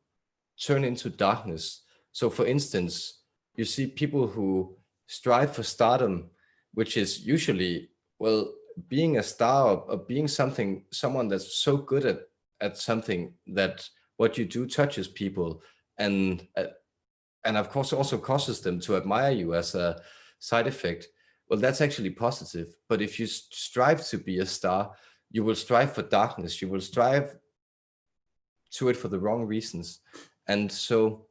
turn into darkness. So for instance, you see people who strive for stardom, which is usually, well, being a star, or being someone that's so good at something that what you do touches people, and of course also causes them to admire you as a side effect. Well, that's actually positive. But if you strive to be a star, you will strive for darkness. You will strive to it for the wrong reasons. And so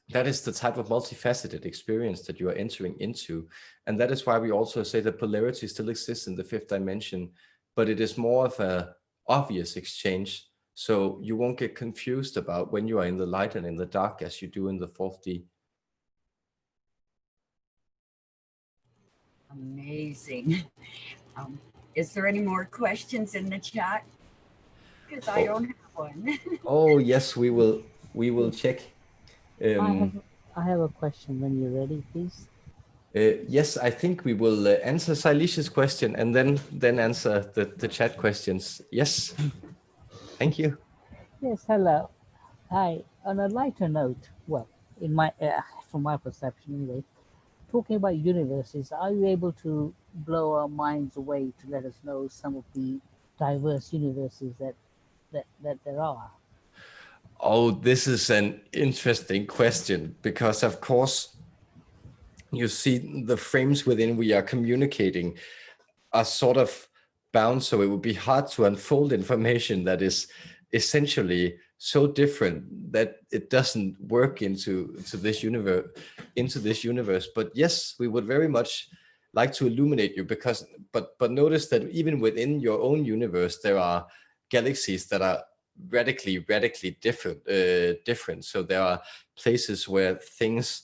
that is the type of multifaceted experience that you are entering into. And that is why we also say that polarity still exists in the fifth dimension, but it is more of a obvious exchange. So you won't get confused about when you are in the light and in the dark as you do in the 4D. Amazing. Is there any more questions in the chat? Because I don't have one. Oh yes, we will check. I have a question when you're ready, please. Yes, I think we will answer Sailisha's question and then answer the chat questions. Yes, thank you. Yes, hello. Hi. On a lighter note, well, in my from my perception anyway, talking about universes, are you able to blow our minds away to let us know some of the diverse universes that there are? Oh, this is an interesting question, because of course you see the frames within we are communicating are sort of bound, so it would be hard to unfold information that is essentially so different that it doesn't work into this universe. But yes, we would very much like to illuminate you, because but notice that even within your own universe there are galaxies that are radically different. So there are places where things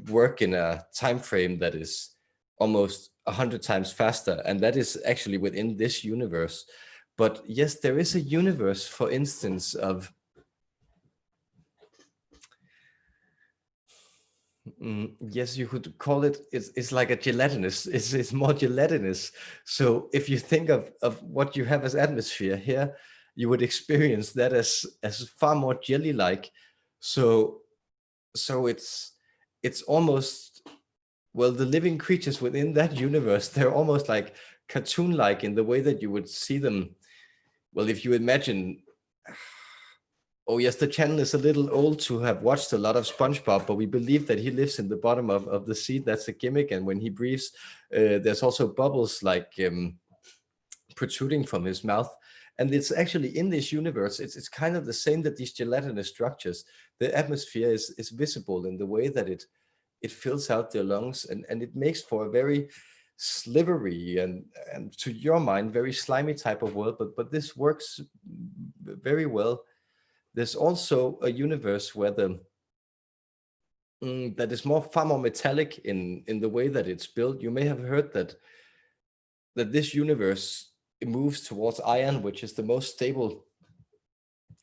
work in a time frame that is almost 100 times faster, and that is actually within this universe. But yes, there is a universe, for instance, of yes, you could call it, it's like a gelatinous, it's more gelatinous. So if you think of what you have as atmosphere here, you would experience that as far more jelly-like. So it's almost, well, the living creatures within that universe, they're almost like cartoon-like in the way that you would see them. Well, if you imagine, oh yes, the channel is a little old to have watched a lot of SpongeBob, but we believe that he lives in the bottom of the sea. That's a gimmick. And when he breathes, there's also bubbles like protruding from his mouth. And it's actually in this universe, it's kind of the same, that these gelatinous structures, the atmosphere is visible in the way that it fills out their lungs, and it makes for a very slivery and to your mind very slimy type of world, but this works very well. There's also a universe where that is far more metallic in the way that it's built. You may have heard that this universe moves towards iron, which is the most stable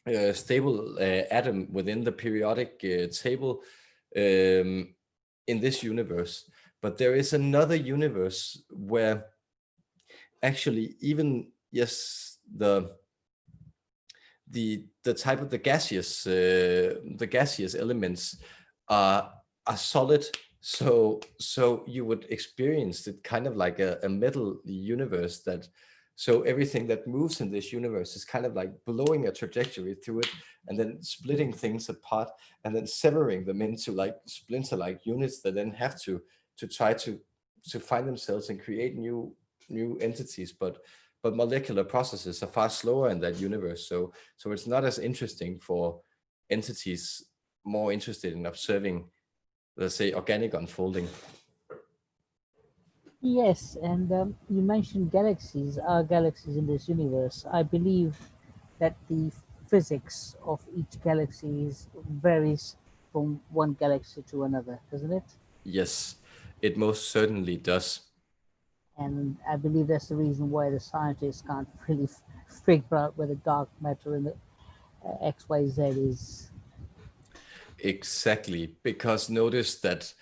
atom within the periodic table in this universe. But there is another universe where actually even, yes, the type of the gaseous elements are solid. So you would experience it kind of like a metal universe, that so everything that moves in this universe is kind of like blowing a trajectory through it, and then splitting things apart, and then severing them into like splinter-like units that then have to try to find themselves and create new entities. But molecular processes are far slower in that universe, so it's not as interesting for entities more interested in observing, let's say, organic unfolding. Yes, and you mentioned galaxies. Are galaxies in this universe? I believe that the physics of each galaxy varies from one galaxy to another, doesn't it? Yes, it most certainly does. And I believe that's the reason why the scientists can't really figure out where the dark matter in the XYZ is. Exactly, because notice that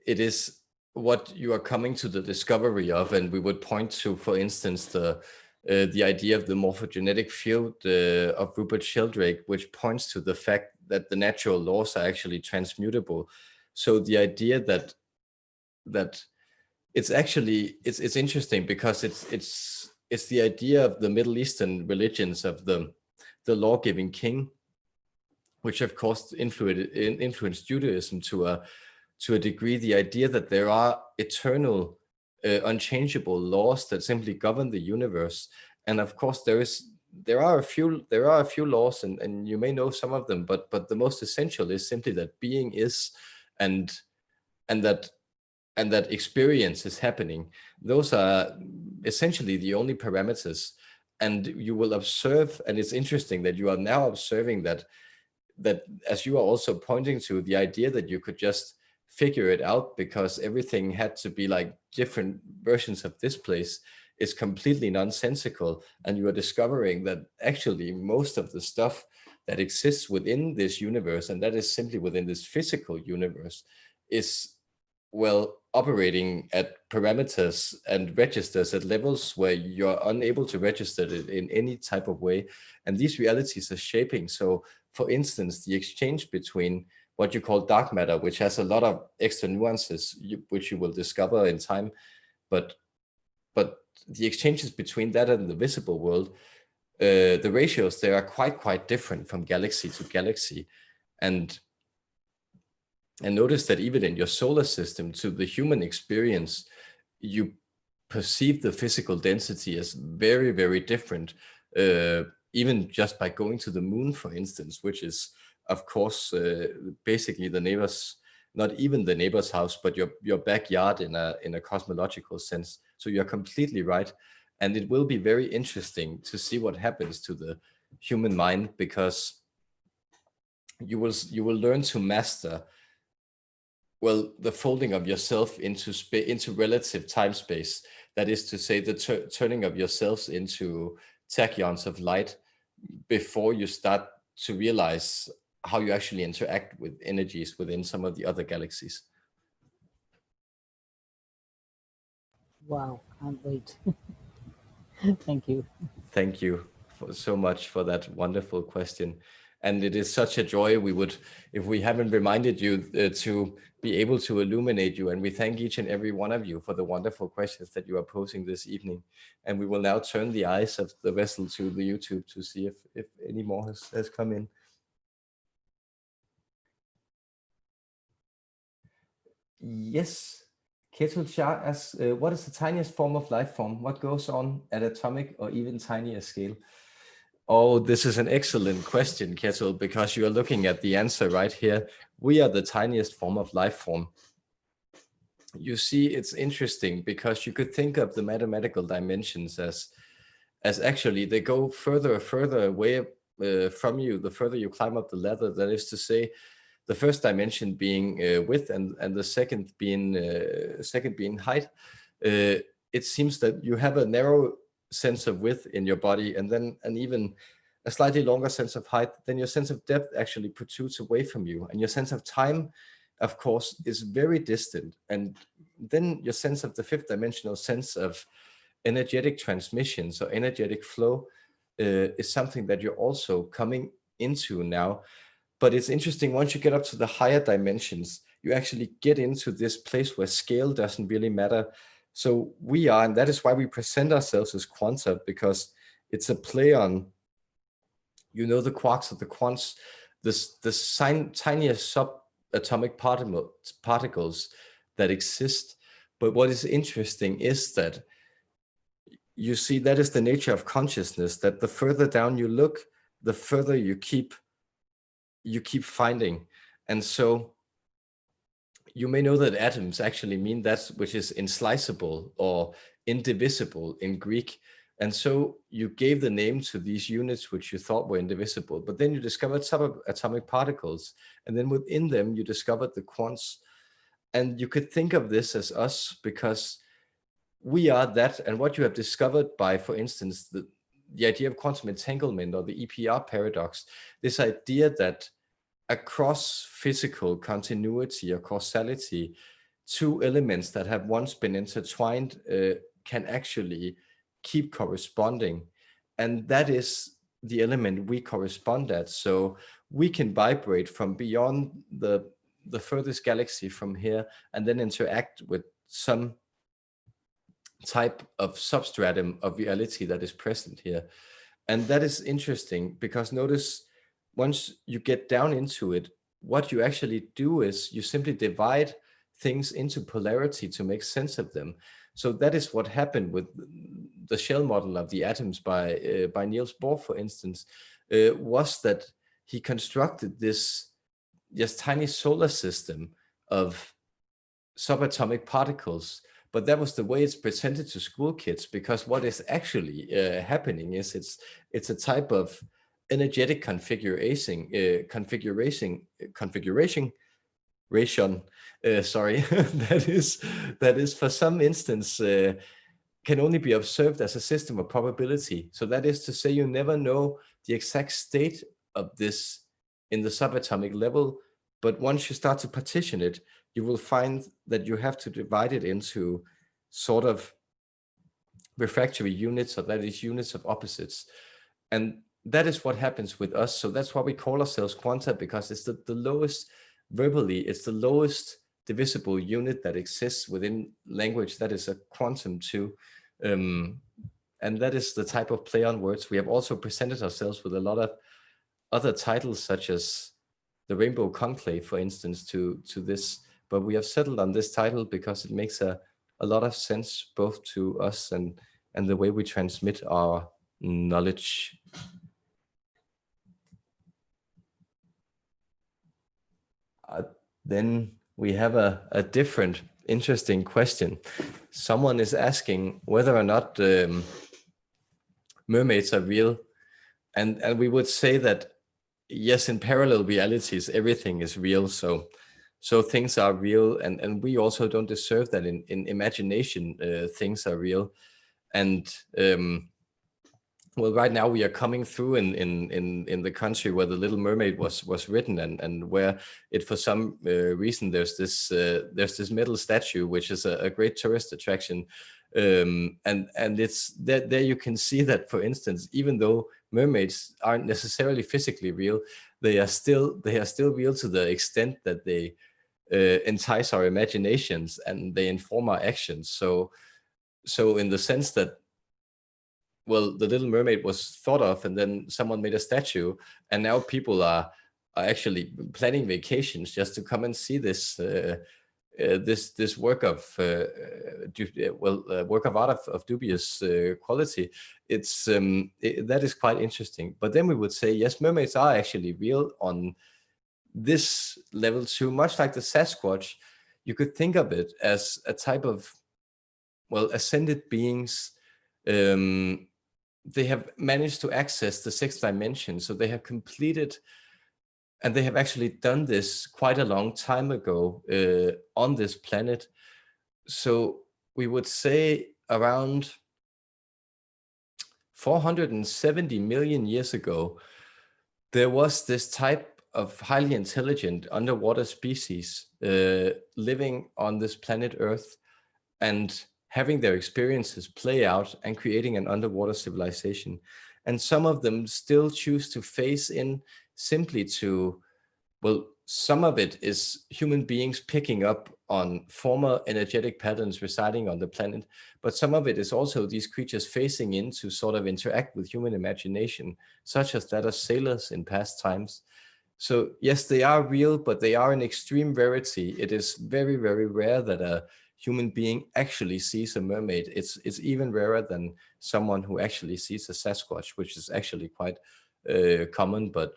it is what you are coming to the discovery of, and we would point to, for instance, the idea of the morphogenetic field of Rupert Sheldrake, which points to the fact that the natural laws are actually transmutable. So the idea that it's interesting because it's the idea of the Middle Eastern religions of the law-giving king, which of course influenced Judaism to a degree. The idea that there are eternal, unchangeable laws that simply govern the universe, and of course there are a few laws, and you may know some of them, but the most essential is simply that being is, and and that and that experience is happening. Those are essentially the only parameters, and you will observe, and it's interesting that you are now observing that as you are also pointing to, the idea that you could just figure it out because everything had to be like different versions of this place is completely nonsensical. And you are discovering that actually most of the stuff that exists within this universe, and that is simply within this physical universe, is, well, operating at parameters and registers at levels where you're unable to register it in any type of way. And these realities are shaping. So for instance, the exchange between what you call dark matter, which has a lot of extra nuances, which you will discover in time, but the exchanges between that and the visible world, the ratios there are quite different from galaxy to galaxy. And notice that even in your solar system, to the human experience, you perceive the physical density as very different, even just by going to the moon, for instance, which is, of course, basically the neighbor's, not even the neighbor's house, but your backyard in a cosmological sense. So you're completely right. And it will be very interesting to see what happens to the human mind, because you will learn to master, well, the folding of yourself into relative time space. That is to say, the turning of yourselves into tachyons of light before you start to realize how you actually interact with energies within some of the other galaxies. Wow, can't wait. Thank you. Thank you so much for that wonderful question. And it is such a joy. We would, if we haven't reminded you, to be able to illuminate you. And we thank each and every one of you for the wonderful questions that you are posing this evening. And we will now turn the eyes of the vessel to the YouTube to see if any more has come in. Yes. Ketul Shah asks, what is the tiniest form of life form? What goes on at atomic or even tinier scale? Oh, this is an excellent question, Ketul, because you are looking at the answer right here. We are the tiniest form of life form. You see, it's interesting because you could think of the mathematical dimensions as actually they go further away from you the further you climb up the ladder. That is to say, the first dimension being width, and the second being height. It seems that you have a narrow sense of width in your body, and then even a slightly longer sense of height. Then your sense of depth actually protrudes away from you, and your sense of time, of course, is very distant. And then your sense of the fifth dimensional sense of energetic transmissions or energetic flow is something that you're also coming into now. But it's interesting, once you get up to the higher dimensions, you actually get into this place where scale doesn't really matter. So we are, and that is why we present ourselves as quanta, because it's a play on, the quarks of the quants, the tiniest subatomic particles that exist. But what is interesting is that you see that is the nature of consciousness, that the further down you look, the further you keep finding. And so you may know that atoms actually mean that which is insliceable or indivisible in Greek. And so you gave the name to these units which you thought were indivisible, but then you discovered subatomic particles, and then within them you discovered the quants. And you could think of this as us, because we are that. And what you have discovered by, for instance, the idea of quantum entanglement, or the EPR paradox, this idea that across physical continuity or causality, two elements that have once been intertwined can actually keep corresponding. And that is the element we correspond at. So we can vibrate from beyond the furthest galaxy from here, and then interact with some type of substratum of reality that is present here. And that is interesting, because notice, once you get down into it, what you actually do is you simply divide things into polarity to make sense of them. So that is what happened with the shell model of the atoms by Niels Bohr, for instance, was that he constructed this tiny solar system of subatomic particles. But that was the way it's presented to school kids, because what is actually happening is it's a type of energetic configuration that is for some instance can only be observed as a system of probability. So that is to say, you never know the exact state of this in the subatomic level, but once you start to partition it, you will find that you have to divide it into sort of refractory units, or that is units of opposites. And that is what happens with us. So that's why we call ourselves quanta, because it's the lowest, verbally, it's the lowest divisible unit that exists within language. That is a quantum too. And that is the type of play on words. We have also presented ourselves with a lot of other titles, such as the Rainbow Conclave, for instance, to this. But we have settled on this title because it makes a lot of sense, both to us and the way we transmit our knowledge. Then we have a different interesting question. Someone is asking whether or not mermaids are real. And we would say that, yes, in parallel realities, everything is real. So things are real, and we also don't deserve that in imagination. Things are real. And well, right now we are coming through in the country where The Little Mermaid was written, and where it, for some reason, there's this metal statue, which is a great tourist attraction. And it's there you can see that, for instance, even though mermaids aren't necessarily physically real, they are still real to the extent that they entice our imaginations and they inform our actions. So in the sense that, well, The Little Mermaid was thought of, and then someone made a statue, and now people are actually planning vacations just to come and see this this work of work of art of dubious quality. It's that is quite interesting. But then we would say, yes, mermaids are actually real on this level too, much like the Sasquatch. You could think of it as a type of, well, ascended beings. They have managed to access the sixth dimension, so they have completed, and they have actually done this quite a long time ago on this planet. So we would say around 470 million years ago, there was this type of highly intelligent underwater species living on this planet Earth, and having their experiences play out and creating an underwater civilization. And some of them still choose to phase in simply to, well, some of it is human beings picking up on former energetic patterns residing on the planet, but some of it is also these creatures phasing in to sort of interact with human imagination, such as that of sailors in past times. So yes, they are real, but they are an extreme rarity. It is very, very rare that a human being actually sees a mermaid. It's even rarer than someone who actually sees a Sasquatch, which is actually quite common, but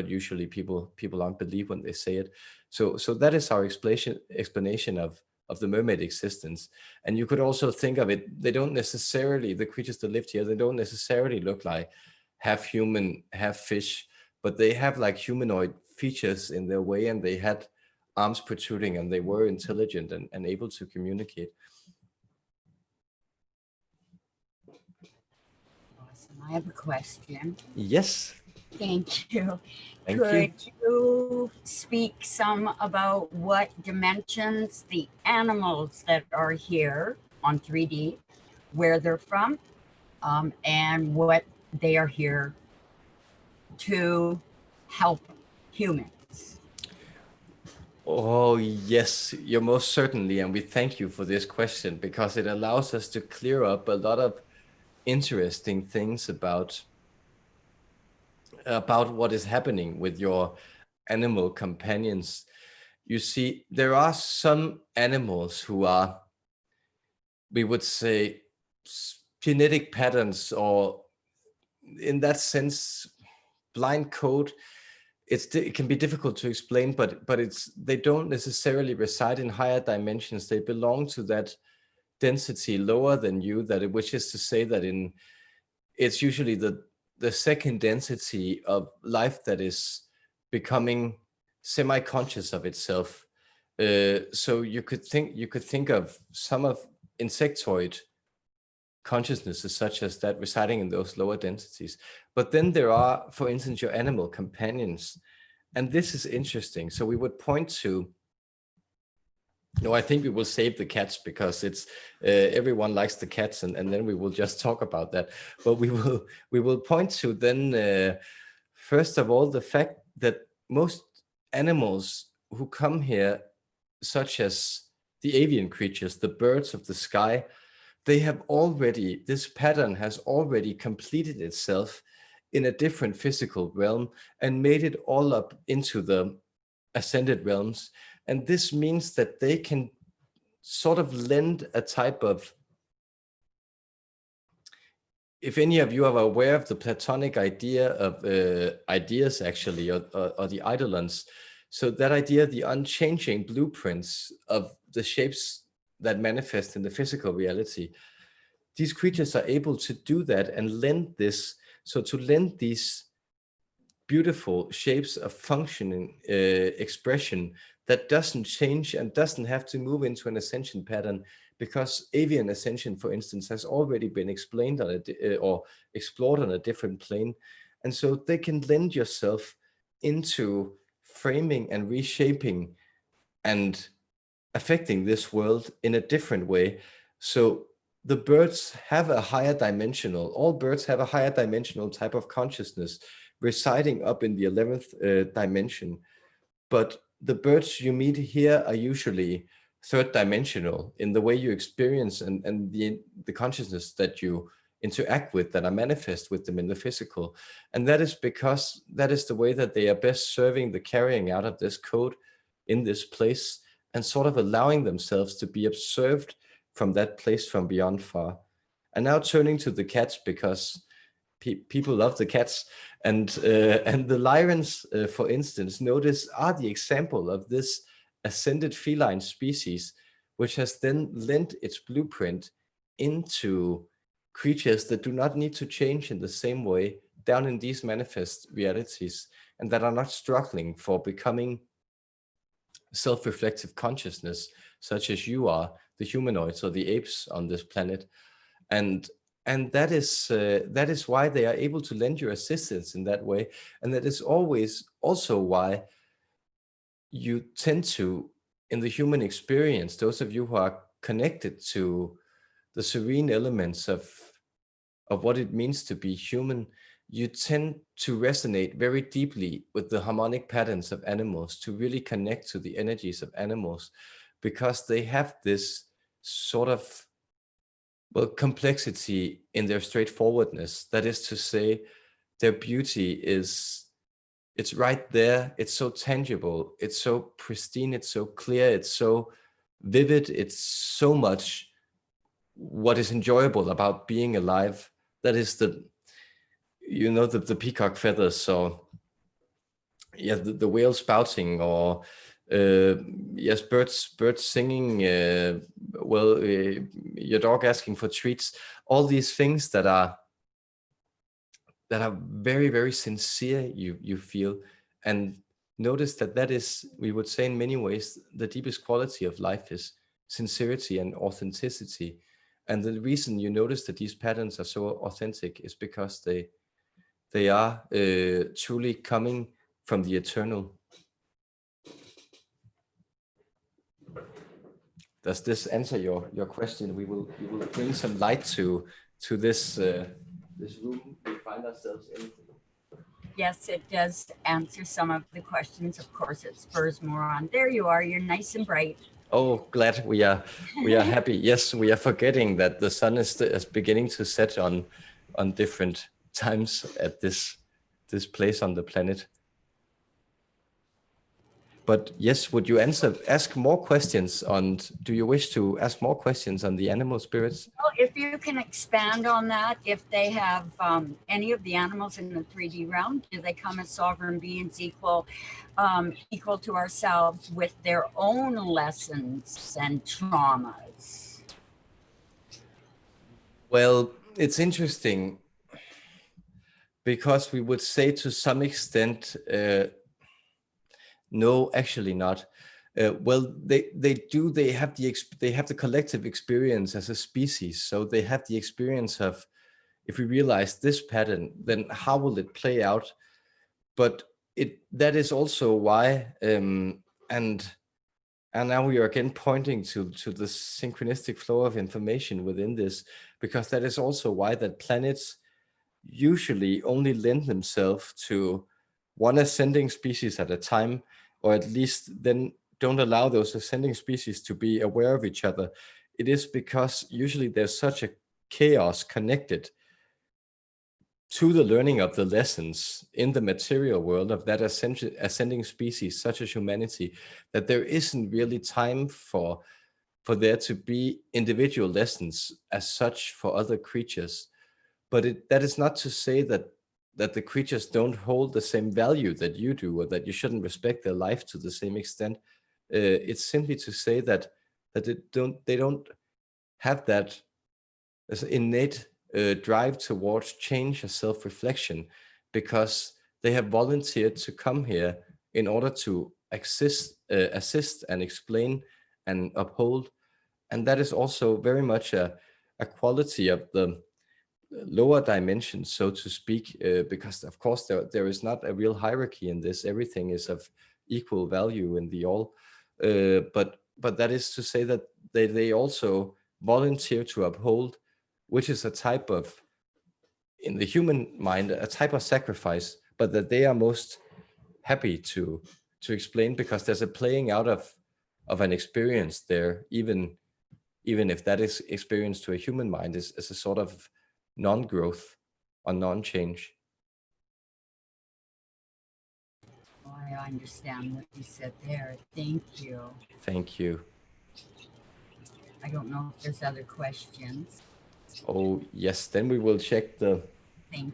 usually people aren't believe when they say it. So that is our explanation of the mermaid existence. And you could also think of it, they don't necessarily, the creatures that lived here, they don't necessarily look like half human, half fish, but they have like humanoid features in their way, and they had arms protruding, and they were intelligent and able to communicate. Awesome. I have a question. Yes. Thank you. Thank Could you. you speak some about what dimensions the animals that are here on 3D, where they're from, and what they are here to help humans? Oh, yes, you're most certainly. And we thank you for this question, because it allows us to clear up a lot of interesting things about what is happening with your animal companions. You see, there are some animals who are, we would say, genetic patterns, or in that sense, blind code. It can be difficult to explain, but they don't necessarily reside in higher dimensions. They belong to that density lower than you, which is to say that it's usually the second density of life that is becoming semi-conscious of itself. So you could think of some of insectoid consciousnesses such as that residing in those lower densities. But then there are, for instance, your animal companions. And this is interesting. So we would point to, no, I think we will save the cats, because it's everyone likes the cats, and then we will just talk about that. But we will point to then, first of all, the fact that most animals who come here, such as the avian creatures, the birds of the sky, this pattern has already completed itself in a different physical realm and made it all up into the ascended realms. And this means that they can sort of lend a type of, if any of you are aware of the Platonic idea of ideas, actually, or the eidolons, so that idea, the unchanging blueprints of the shapes that manifest in the physical reality, these creatures are able to do that and lend this. So to lend these beautiful shapes of functioning expression that doesn't change and doesn't have to move into an ascension pattern, because avian ascension, for instance, has already been explained on or explored on a different plane. And so they can lend yourself into framing and reshaping and affecting this world in a different way. So the birds have a higher dimensional, all birds have a higher dimensional type of consciousness residing up in the 11th dimension. But the birds you meet here are usually third dimensional in the way you experience and the consciousness that you interact with, that are manifest with them in the physical. And that is because that is the way that they are best serving the carrying out of this code in this place, and sort of allowing themselves to be observed from that place from beyond far. And now turning to the cats, because people love the cats, and the lyrans, for instance, notice, are the example of this ascended feline species, which has then lent its blueprint into creatures that do not need to change in the same way down in these manifest realities, and that are not struggling for becoming self-reflective consciousness, such as you are, the humanoids or the apes on this planet. And that is why they are able to lend you assistance in that way. And that is always also why you tend to, in the human experience, those of you who are connected to the serene elements of what it means to be human, you tend to resonate very deeply with the harmonic patterns of animals, to really connect to the energies of animals, because they have this sort of, well, complexity in their straightforwardness. That is to say, their beauty it's right there. It's so tangible. It's so pristine. It's so clear. It's so vivid. It's so much what is enjoyable about being alive. That is the peacock feathers, or yeah, the whale spouting, or Yes, birds singing. Well, your dog asking for treats. All these things that are very, very sincere. You feel, and notice that is, we would say, in many ways, the deepest quality of life is sincerity and authenticity. And the reason you notice that these patterns are so authentic is because they are truly coming from the eternal. Does this answer your question? We will bring some light to this this room we find ourselves in. Yes, it does answer some of the questions. Of course, it spurs more on. There you are. You're nice and bright. Oh, glad we are happy. Yes, we are forgetting that the sun is beginning to set on different times at this place on the planet. But yes, would you ask more questions on? Do you wish to ask more questions on the animal spirits? Well, if you can expand on that, if they have any of the animals in the 3D realm, do they come as sovereign beings equal to ourselves with their own lessons and traumas? Well, it's interesting because we would say to some extent, no, actually not. Well, they do. They have the collective experience as a species. So they have the experience of, if we realize this pattern, then how will it play out? But that is also why, and now we are again pointing to the synchronistic flow of information within this, because that is also why that planets usually only lend themselves to one ascending species at a time, or at least then don't allow those ascending species to be aware of each other. It is because usually there's such a chaos connected to the learning of the lessons in the material world of that ascending species, such as humanity, that there isn't really time for there to be individual lessons as such for other creatures. But that is not to say that the creatures don't hold the same value that you do, or that you shouldn't respect their life to the same extent. It's simply to say that they don't have that as innate drive towards change or self-reflection, because they have volunteered to come here in order to assist and explain and uphold. And that is also very much a quality of the lower dimensions, so to speak, because of course there is not a real hierarchy in this. Everything is of equal value in the all. But that is to say that they also volunteer to uphold, which is a type of, in the human mind, a type of sacrifice, but that they are most happy to explain, because there's a playing out of an experience there, even if that is experience to a human mind is a sort of non-growth or non-change. Oh, I understand what you said there. Thank you. Thank you. I don't know if there's other questions. Oh, yes, then we will check the... Thank you.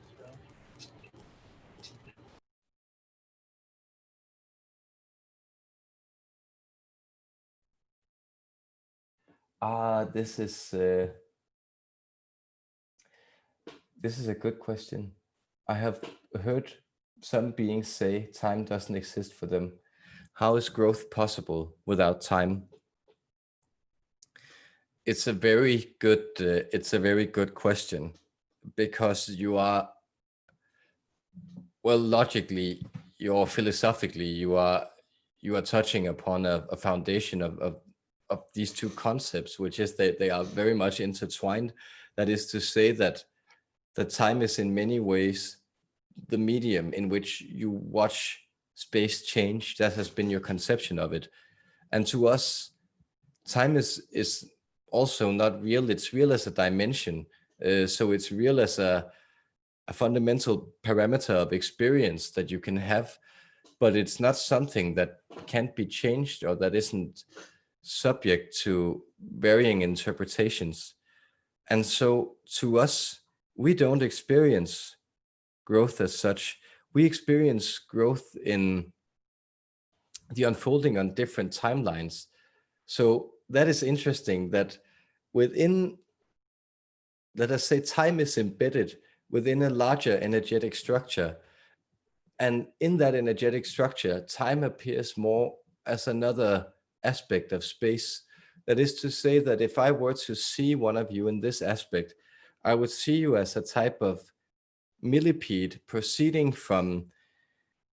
This is a good question. I have heard some beings say time doesn't exist for them. How is growth possible without time? It's a very good question, because you are, well, logically, or philosophically, you are touching upon a foundation of these two concepts, which is that they are very much intertwined. That is to say that the time is in many ways the medium in which you watch space change. That has been your conception of it. And to us, time is also not real. It's real as a dimension. So it's real as a fundamental parameter of experience that you can have, but it's not something that can't be changed, or that isn't subject to varying interpretations. And so to us, we don't experience growth as such. We experience growth in the unfolding on different timelines. So that is interesting, that within, let us say, time is embedded within a larger energetic structure. And in that energetic structure, time appears more as another aspect of space. That is to say that if I were to see one of you in this aspect, I would see you as a type of millipede proceeding from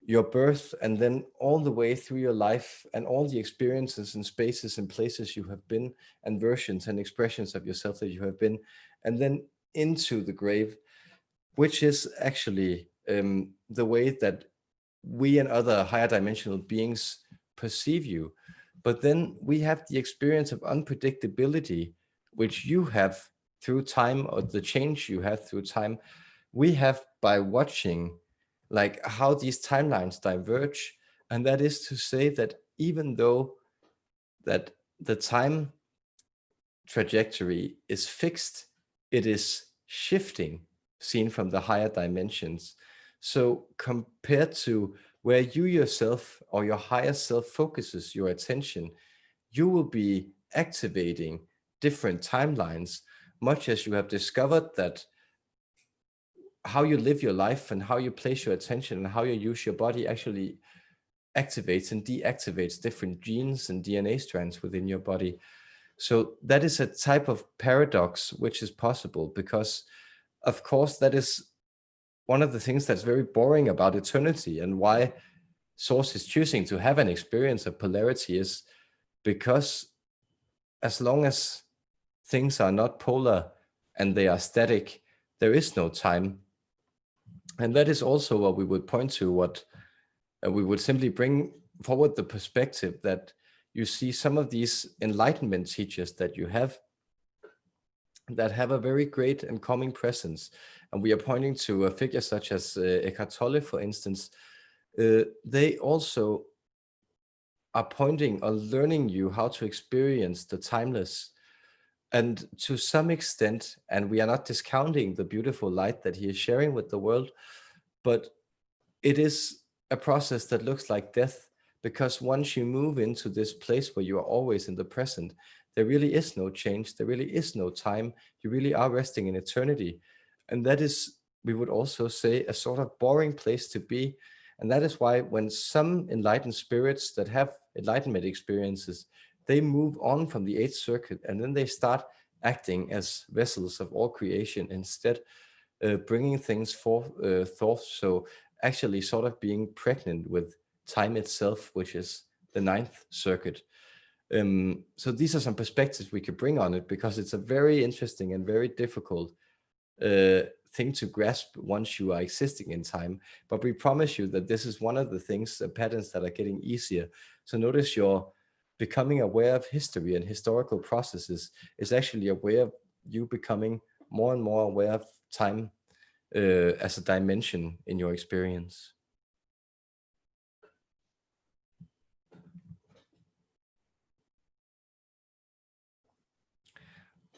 your birth and then all the way through your life and all the experiences and spaces and places you have been, and versions and expressions of yourself that you have been, and then into the grave, which is actually the way that we and other higher dimensional beings perceive you. But then we have the experience of unpredictability, which you have through time, or the change you have through time, we have by watching like how these timelines diverge. And that is to say that even though that the time trajectory is fixed, it is shifting, seen from the higher dimensions. So compared to where you yourself or your higher self focuses your attention, you will be activating different timelines, much as you have discovered that how you live your life and how you place your attention and how you use your body actually activates and deactivates different genes and DNA strands within your body. So that is a type of paradox which is possible, because of course that is one of the things that's very boring about eternity, and why Source is choosing to have an experience of polarity is because as long as things are not polar and they are static, there is no time. And that is also what we would point to, what we would simply bring forward the perspective that you see some of these enlightenment teachers that you have that have a very great and calming presence. And we are pointing to a figure such as Eckhart Tolle, for instance. They also are pointing or learning you how to experience the timeless. And to some extent, and we are not discounting the beautiful light that he is sharing with the world, but it is a process that looks like death, because once you move into this place where you are always in the present, there really is no change, there really is no time, you really are resting in eternity. And that is, we would also say, a sort of boring place to be. And that is why when some enlightened spirits that have enlightenment experiences, they move on from the eighth circuit and then they start acting as vessels of all creation instead, bringing things forth, so actually sort of being pregnant with time itself, which is the ninth circuit. So these are some perspectives we could bring on it, because it's a very interesting and very difficult thing to grasp once you are existing in time. But we promise you that this is one of the things, patterns that are getting easier. So notice you're becoming aware of history and historical processes is actually a way of you becoming more and more aware of time as a dimension in your experience.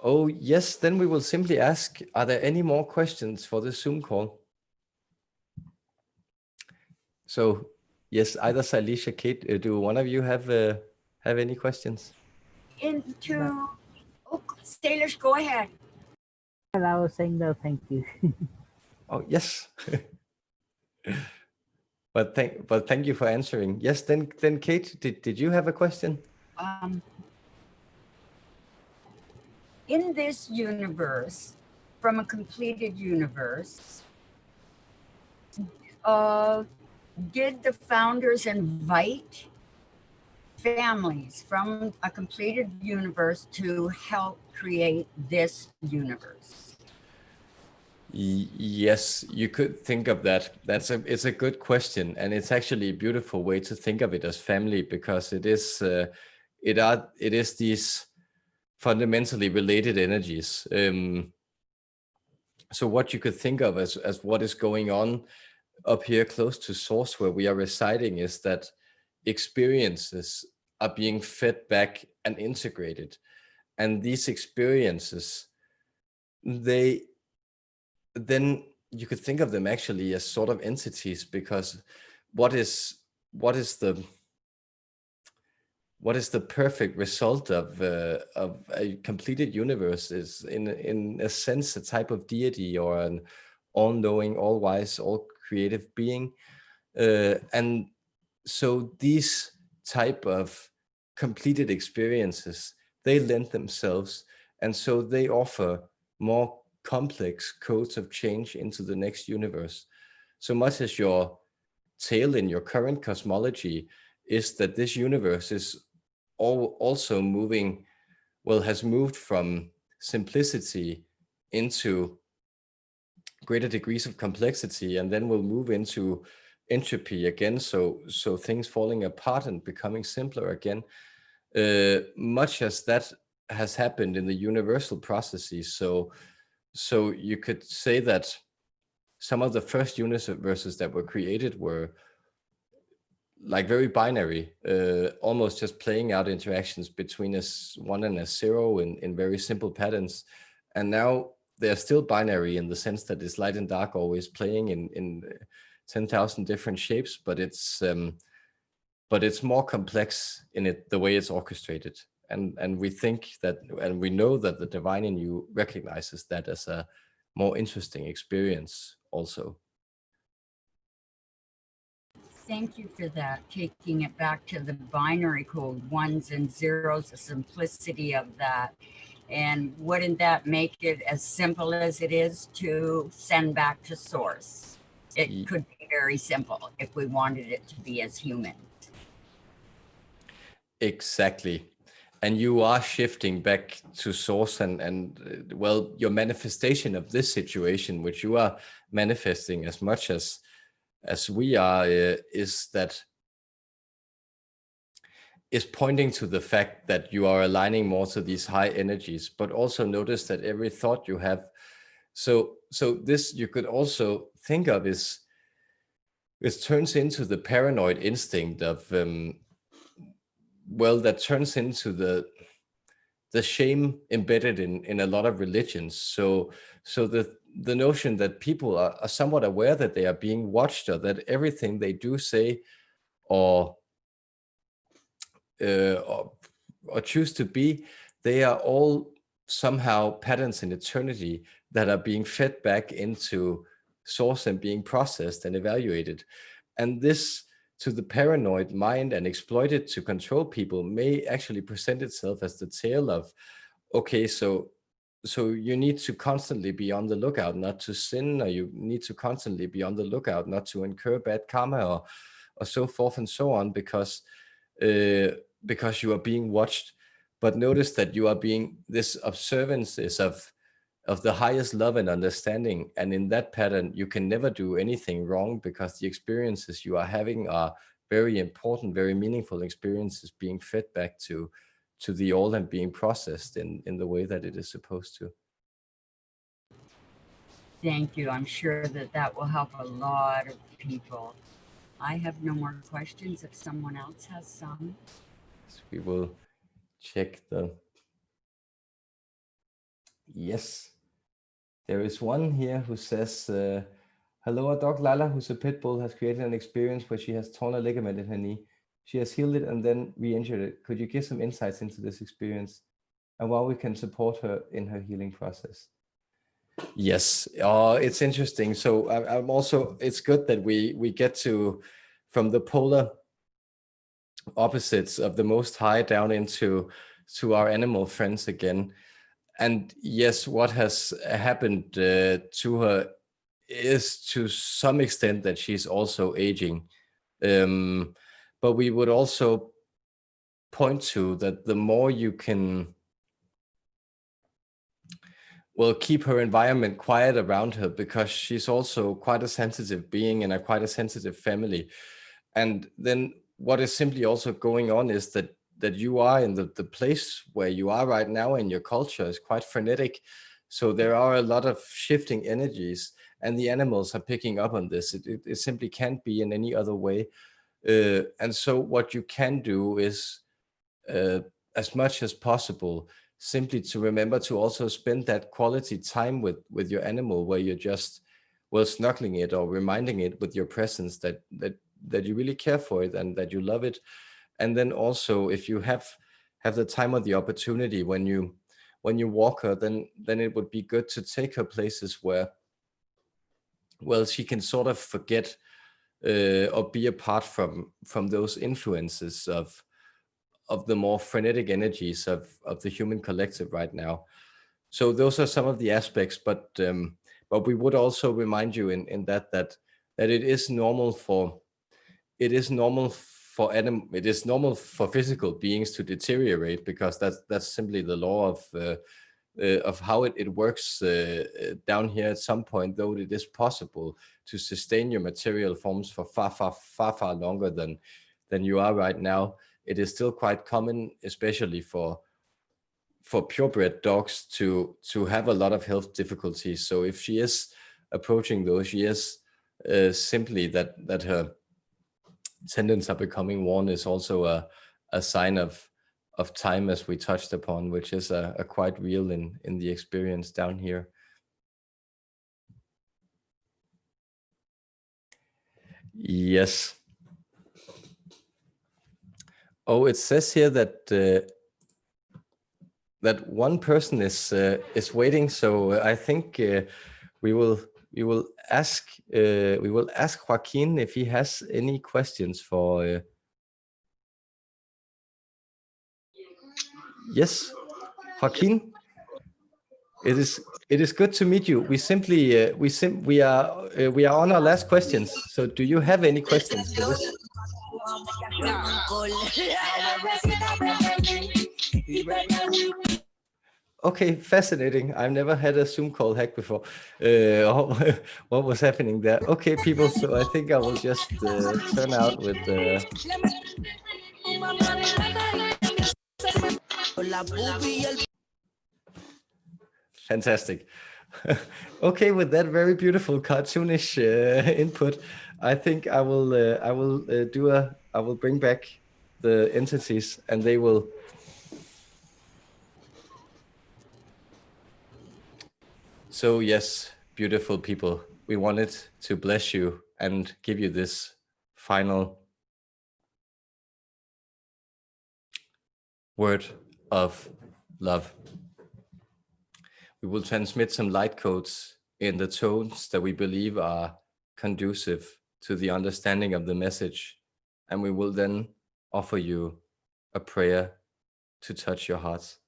Oh, yes, then we will simply ask, are there any more questions for the Zoom call? So, yes, either Salisha, Kate, do one of you have any questions? Sailors, go ahead. And I was saying no, thank you. Oh, yes. But thank you for answering. Yes, then Kate, did you have a question? In this universe, from a completed universe, did the founders invite families from a completed universe to help create this universe? Yes, you could think of that. It's a good question, and it's actually a beautiful way to think of it as family, because it is these fundamentally related energies. So what you could think of as what is going on up here close to source where we are residing is that experiences are being fed back and integrated, and these experiences, they then you could think of them actually as sort of entities, because what is the what is the perfect result of a completed universe is in a sense a type of deity or an all-knowing, all-wise, all-creative being. And so these type of completed experiences, they lend themselves, and so they offer more complex codes of change into the next universe. So much as your tale in your current cosmology is that this universe is also moving, well, has moved from simplicity into greater degrees of complexity, and then will move into entropy again, so things falling apart and becoming simpler again, much as that has happened in the universal processes. So you could say that some of the first universes that were created were like very binary, almost just playing out interactions between a 1 and a 0 in very simple patterns. And now they're still binary in the sense that it's light and dark always playing in 10,000 different shapes, but it's more complex in it, the way it's orchestrated. And we think that, and we know that the divine in you recognizes that as a more interesting experience also. Thank you for that, taking it back to the binary code, ones and zeros, the simplicity of that. And wouldn't that make it as simple as it is to send back to source? It could be very simple if we wanted it to be as human. Exactly. And you are shifting back to source, and well, your manifestation of this situation, which you are manifesting as much as we are, is pointing to the fact that you are aligning more to these high energies, but also notice that every thought you have, so this you could also think of is, it turns into the paranoid instinct of well, that turns into the shame embedded in a lot of religions. So the notion that people are somewhat aware that they are being watched, or that everything they do, say, or choose to be, they are all somehow patterns in eternity that are being fed back into source and being processed and evaluated. And this, to the paranoid mind and exploited to control people, may actually present itself as the tale of, okay, so you need to constantly be on the lookout not to sin, or you need to constantly be on the lookout not to incur bad karma, or so forth and so on, because you are being watched. But notice that you are being, this observance is of the highest love and understanding, and in that pattern you can never do anything wrong, because the experiences you are having are very important, very meaningful experiences being fed back to the all and being processed in the way that it is supposed to. Thank you. I'm sure that will help a lot of people. I have no more questions. If someone else has some. So we will check the... Yes. There is one here who says, hello, a dog, Lala, who's a pit bull, has created an experience where she has torn a ligament in her knee. She has healed it and then re-injured it. Could you give some insights into this experience and how we can support her in her healing process? Yes, it's interesting. So I'm also, it's good that we get to, from the polar opposites of the Most High down into our animal friends again. And yes, what has happened to her is to some extent that she's also aging. But we would also point to that the more you can, well, keep her environment quiet around her, because she's also quite a sensitive being and quite a sensitive family. And then what is simply also going on is that you are in the place where you are right now, and your culture is quite frenetic. So there are a lot of shifting energies, and the animals are picking up on this. It simply can't be in any other way. And so what you can do is, as much as possible, simply to remember to also spend that quality time with your animal, where you're just, well, snuggling it or reminding it with your presence that you really care for it and that you love it. And then also, if you have the time or the opportunity when you walk her, then it would be good to take her places where, well, she can sort of forget or be apart from those influences of the more frenetic energies of the human collective right now. So those are some of the aspects, but we would also remind you in that it is normal for physical beings to deteriorate, because that's simply the law of how it works down here. At some point, though, it is possible to sustain your material forms for far longer than you are right now. It is still quite common, especially for purebred dogs, to have a lot of health difficulties. So if she is approaching those, she is simply that her tendons are becoming worn, is also a sign of time, as we touched upon, which is a quite real in the experience down here. Yes. Oh, it says here that that one person is waiting. So I think we will ask Joaquin if he has any questions for. Yes, Joaquin. It is good to meet you. We simply we are on our last questions. So do you have any questions for this? Okay, fascinating. I've never had a Zoom call hack before. What was happening there? Okay, people. So I think I will just turn out with. Fantastic. Okay, with that very beautiful cartoonish input, I think I will bring back the entities, and they will. So yes, beautiful people, we wanted to bless you and give you this final word of love. We will transmit some light codes in the tones that we believe are conducive to the understanding of the message, and we will then offer you a prayer to touch your hearts.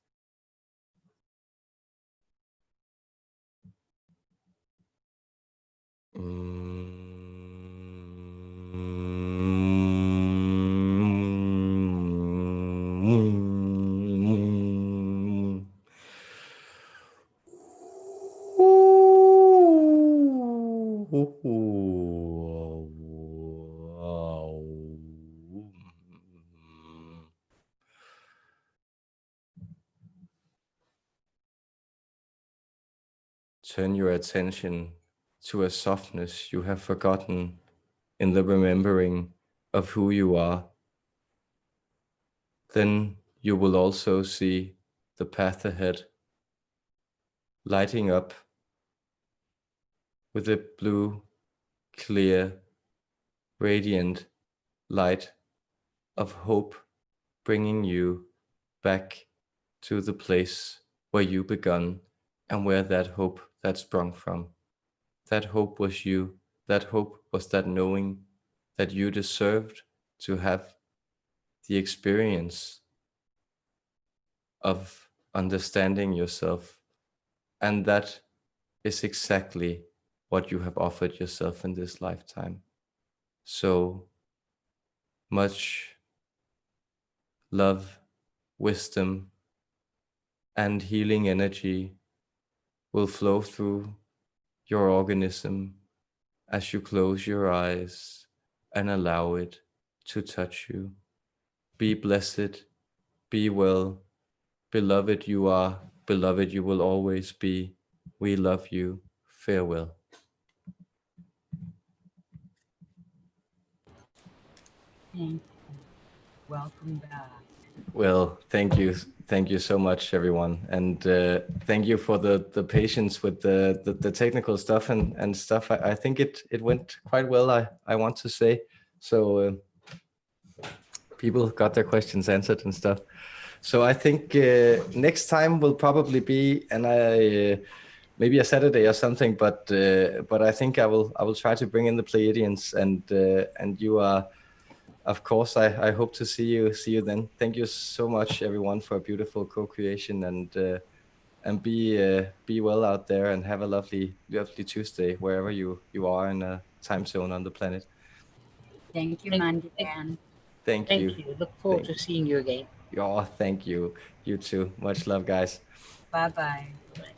Turn your attention to a softness you have forgotten in the remembering of who you are. Then you will also see the path ahead, lighting up with a blue, clear, radiant light of hope, bringing you back to the place where you begun and where that hope that sprung from. That hope was you. That hope was that knowing that you deserved to have the experience of understanding yourself. And that is exactly what you have offered yourself in this lifetime. So much love, wisdom, and healing energy will flow through your organism as you close your eyes and allow it to touch you. Be blessed, be well, beloved you are, beloved you will always be. We love you. Farewell. Thank you. Welcome back. Well, thank you so much, everyone, and thank you for the patience with the technical stuff and stuff. I think it went quite well. I want to say so. people got their questions answered and stuff. So I think next time will probably be, and maybe a Saturday or something, but I think I will try to bring in the Pleiadians, and you are, of course, I hope to see you then. Thank you so much, everyone, for a beautiful co-creation, and be well out there, and have a lovely Tuesday wherever you are in a time zone on the planet. Thank you, Mandiban. Thank you. Look forward Thank to seeing you again. Oh, thank you. You too. Much love, guys. Bye bye. Bye.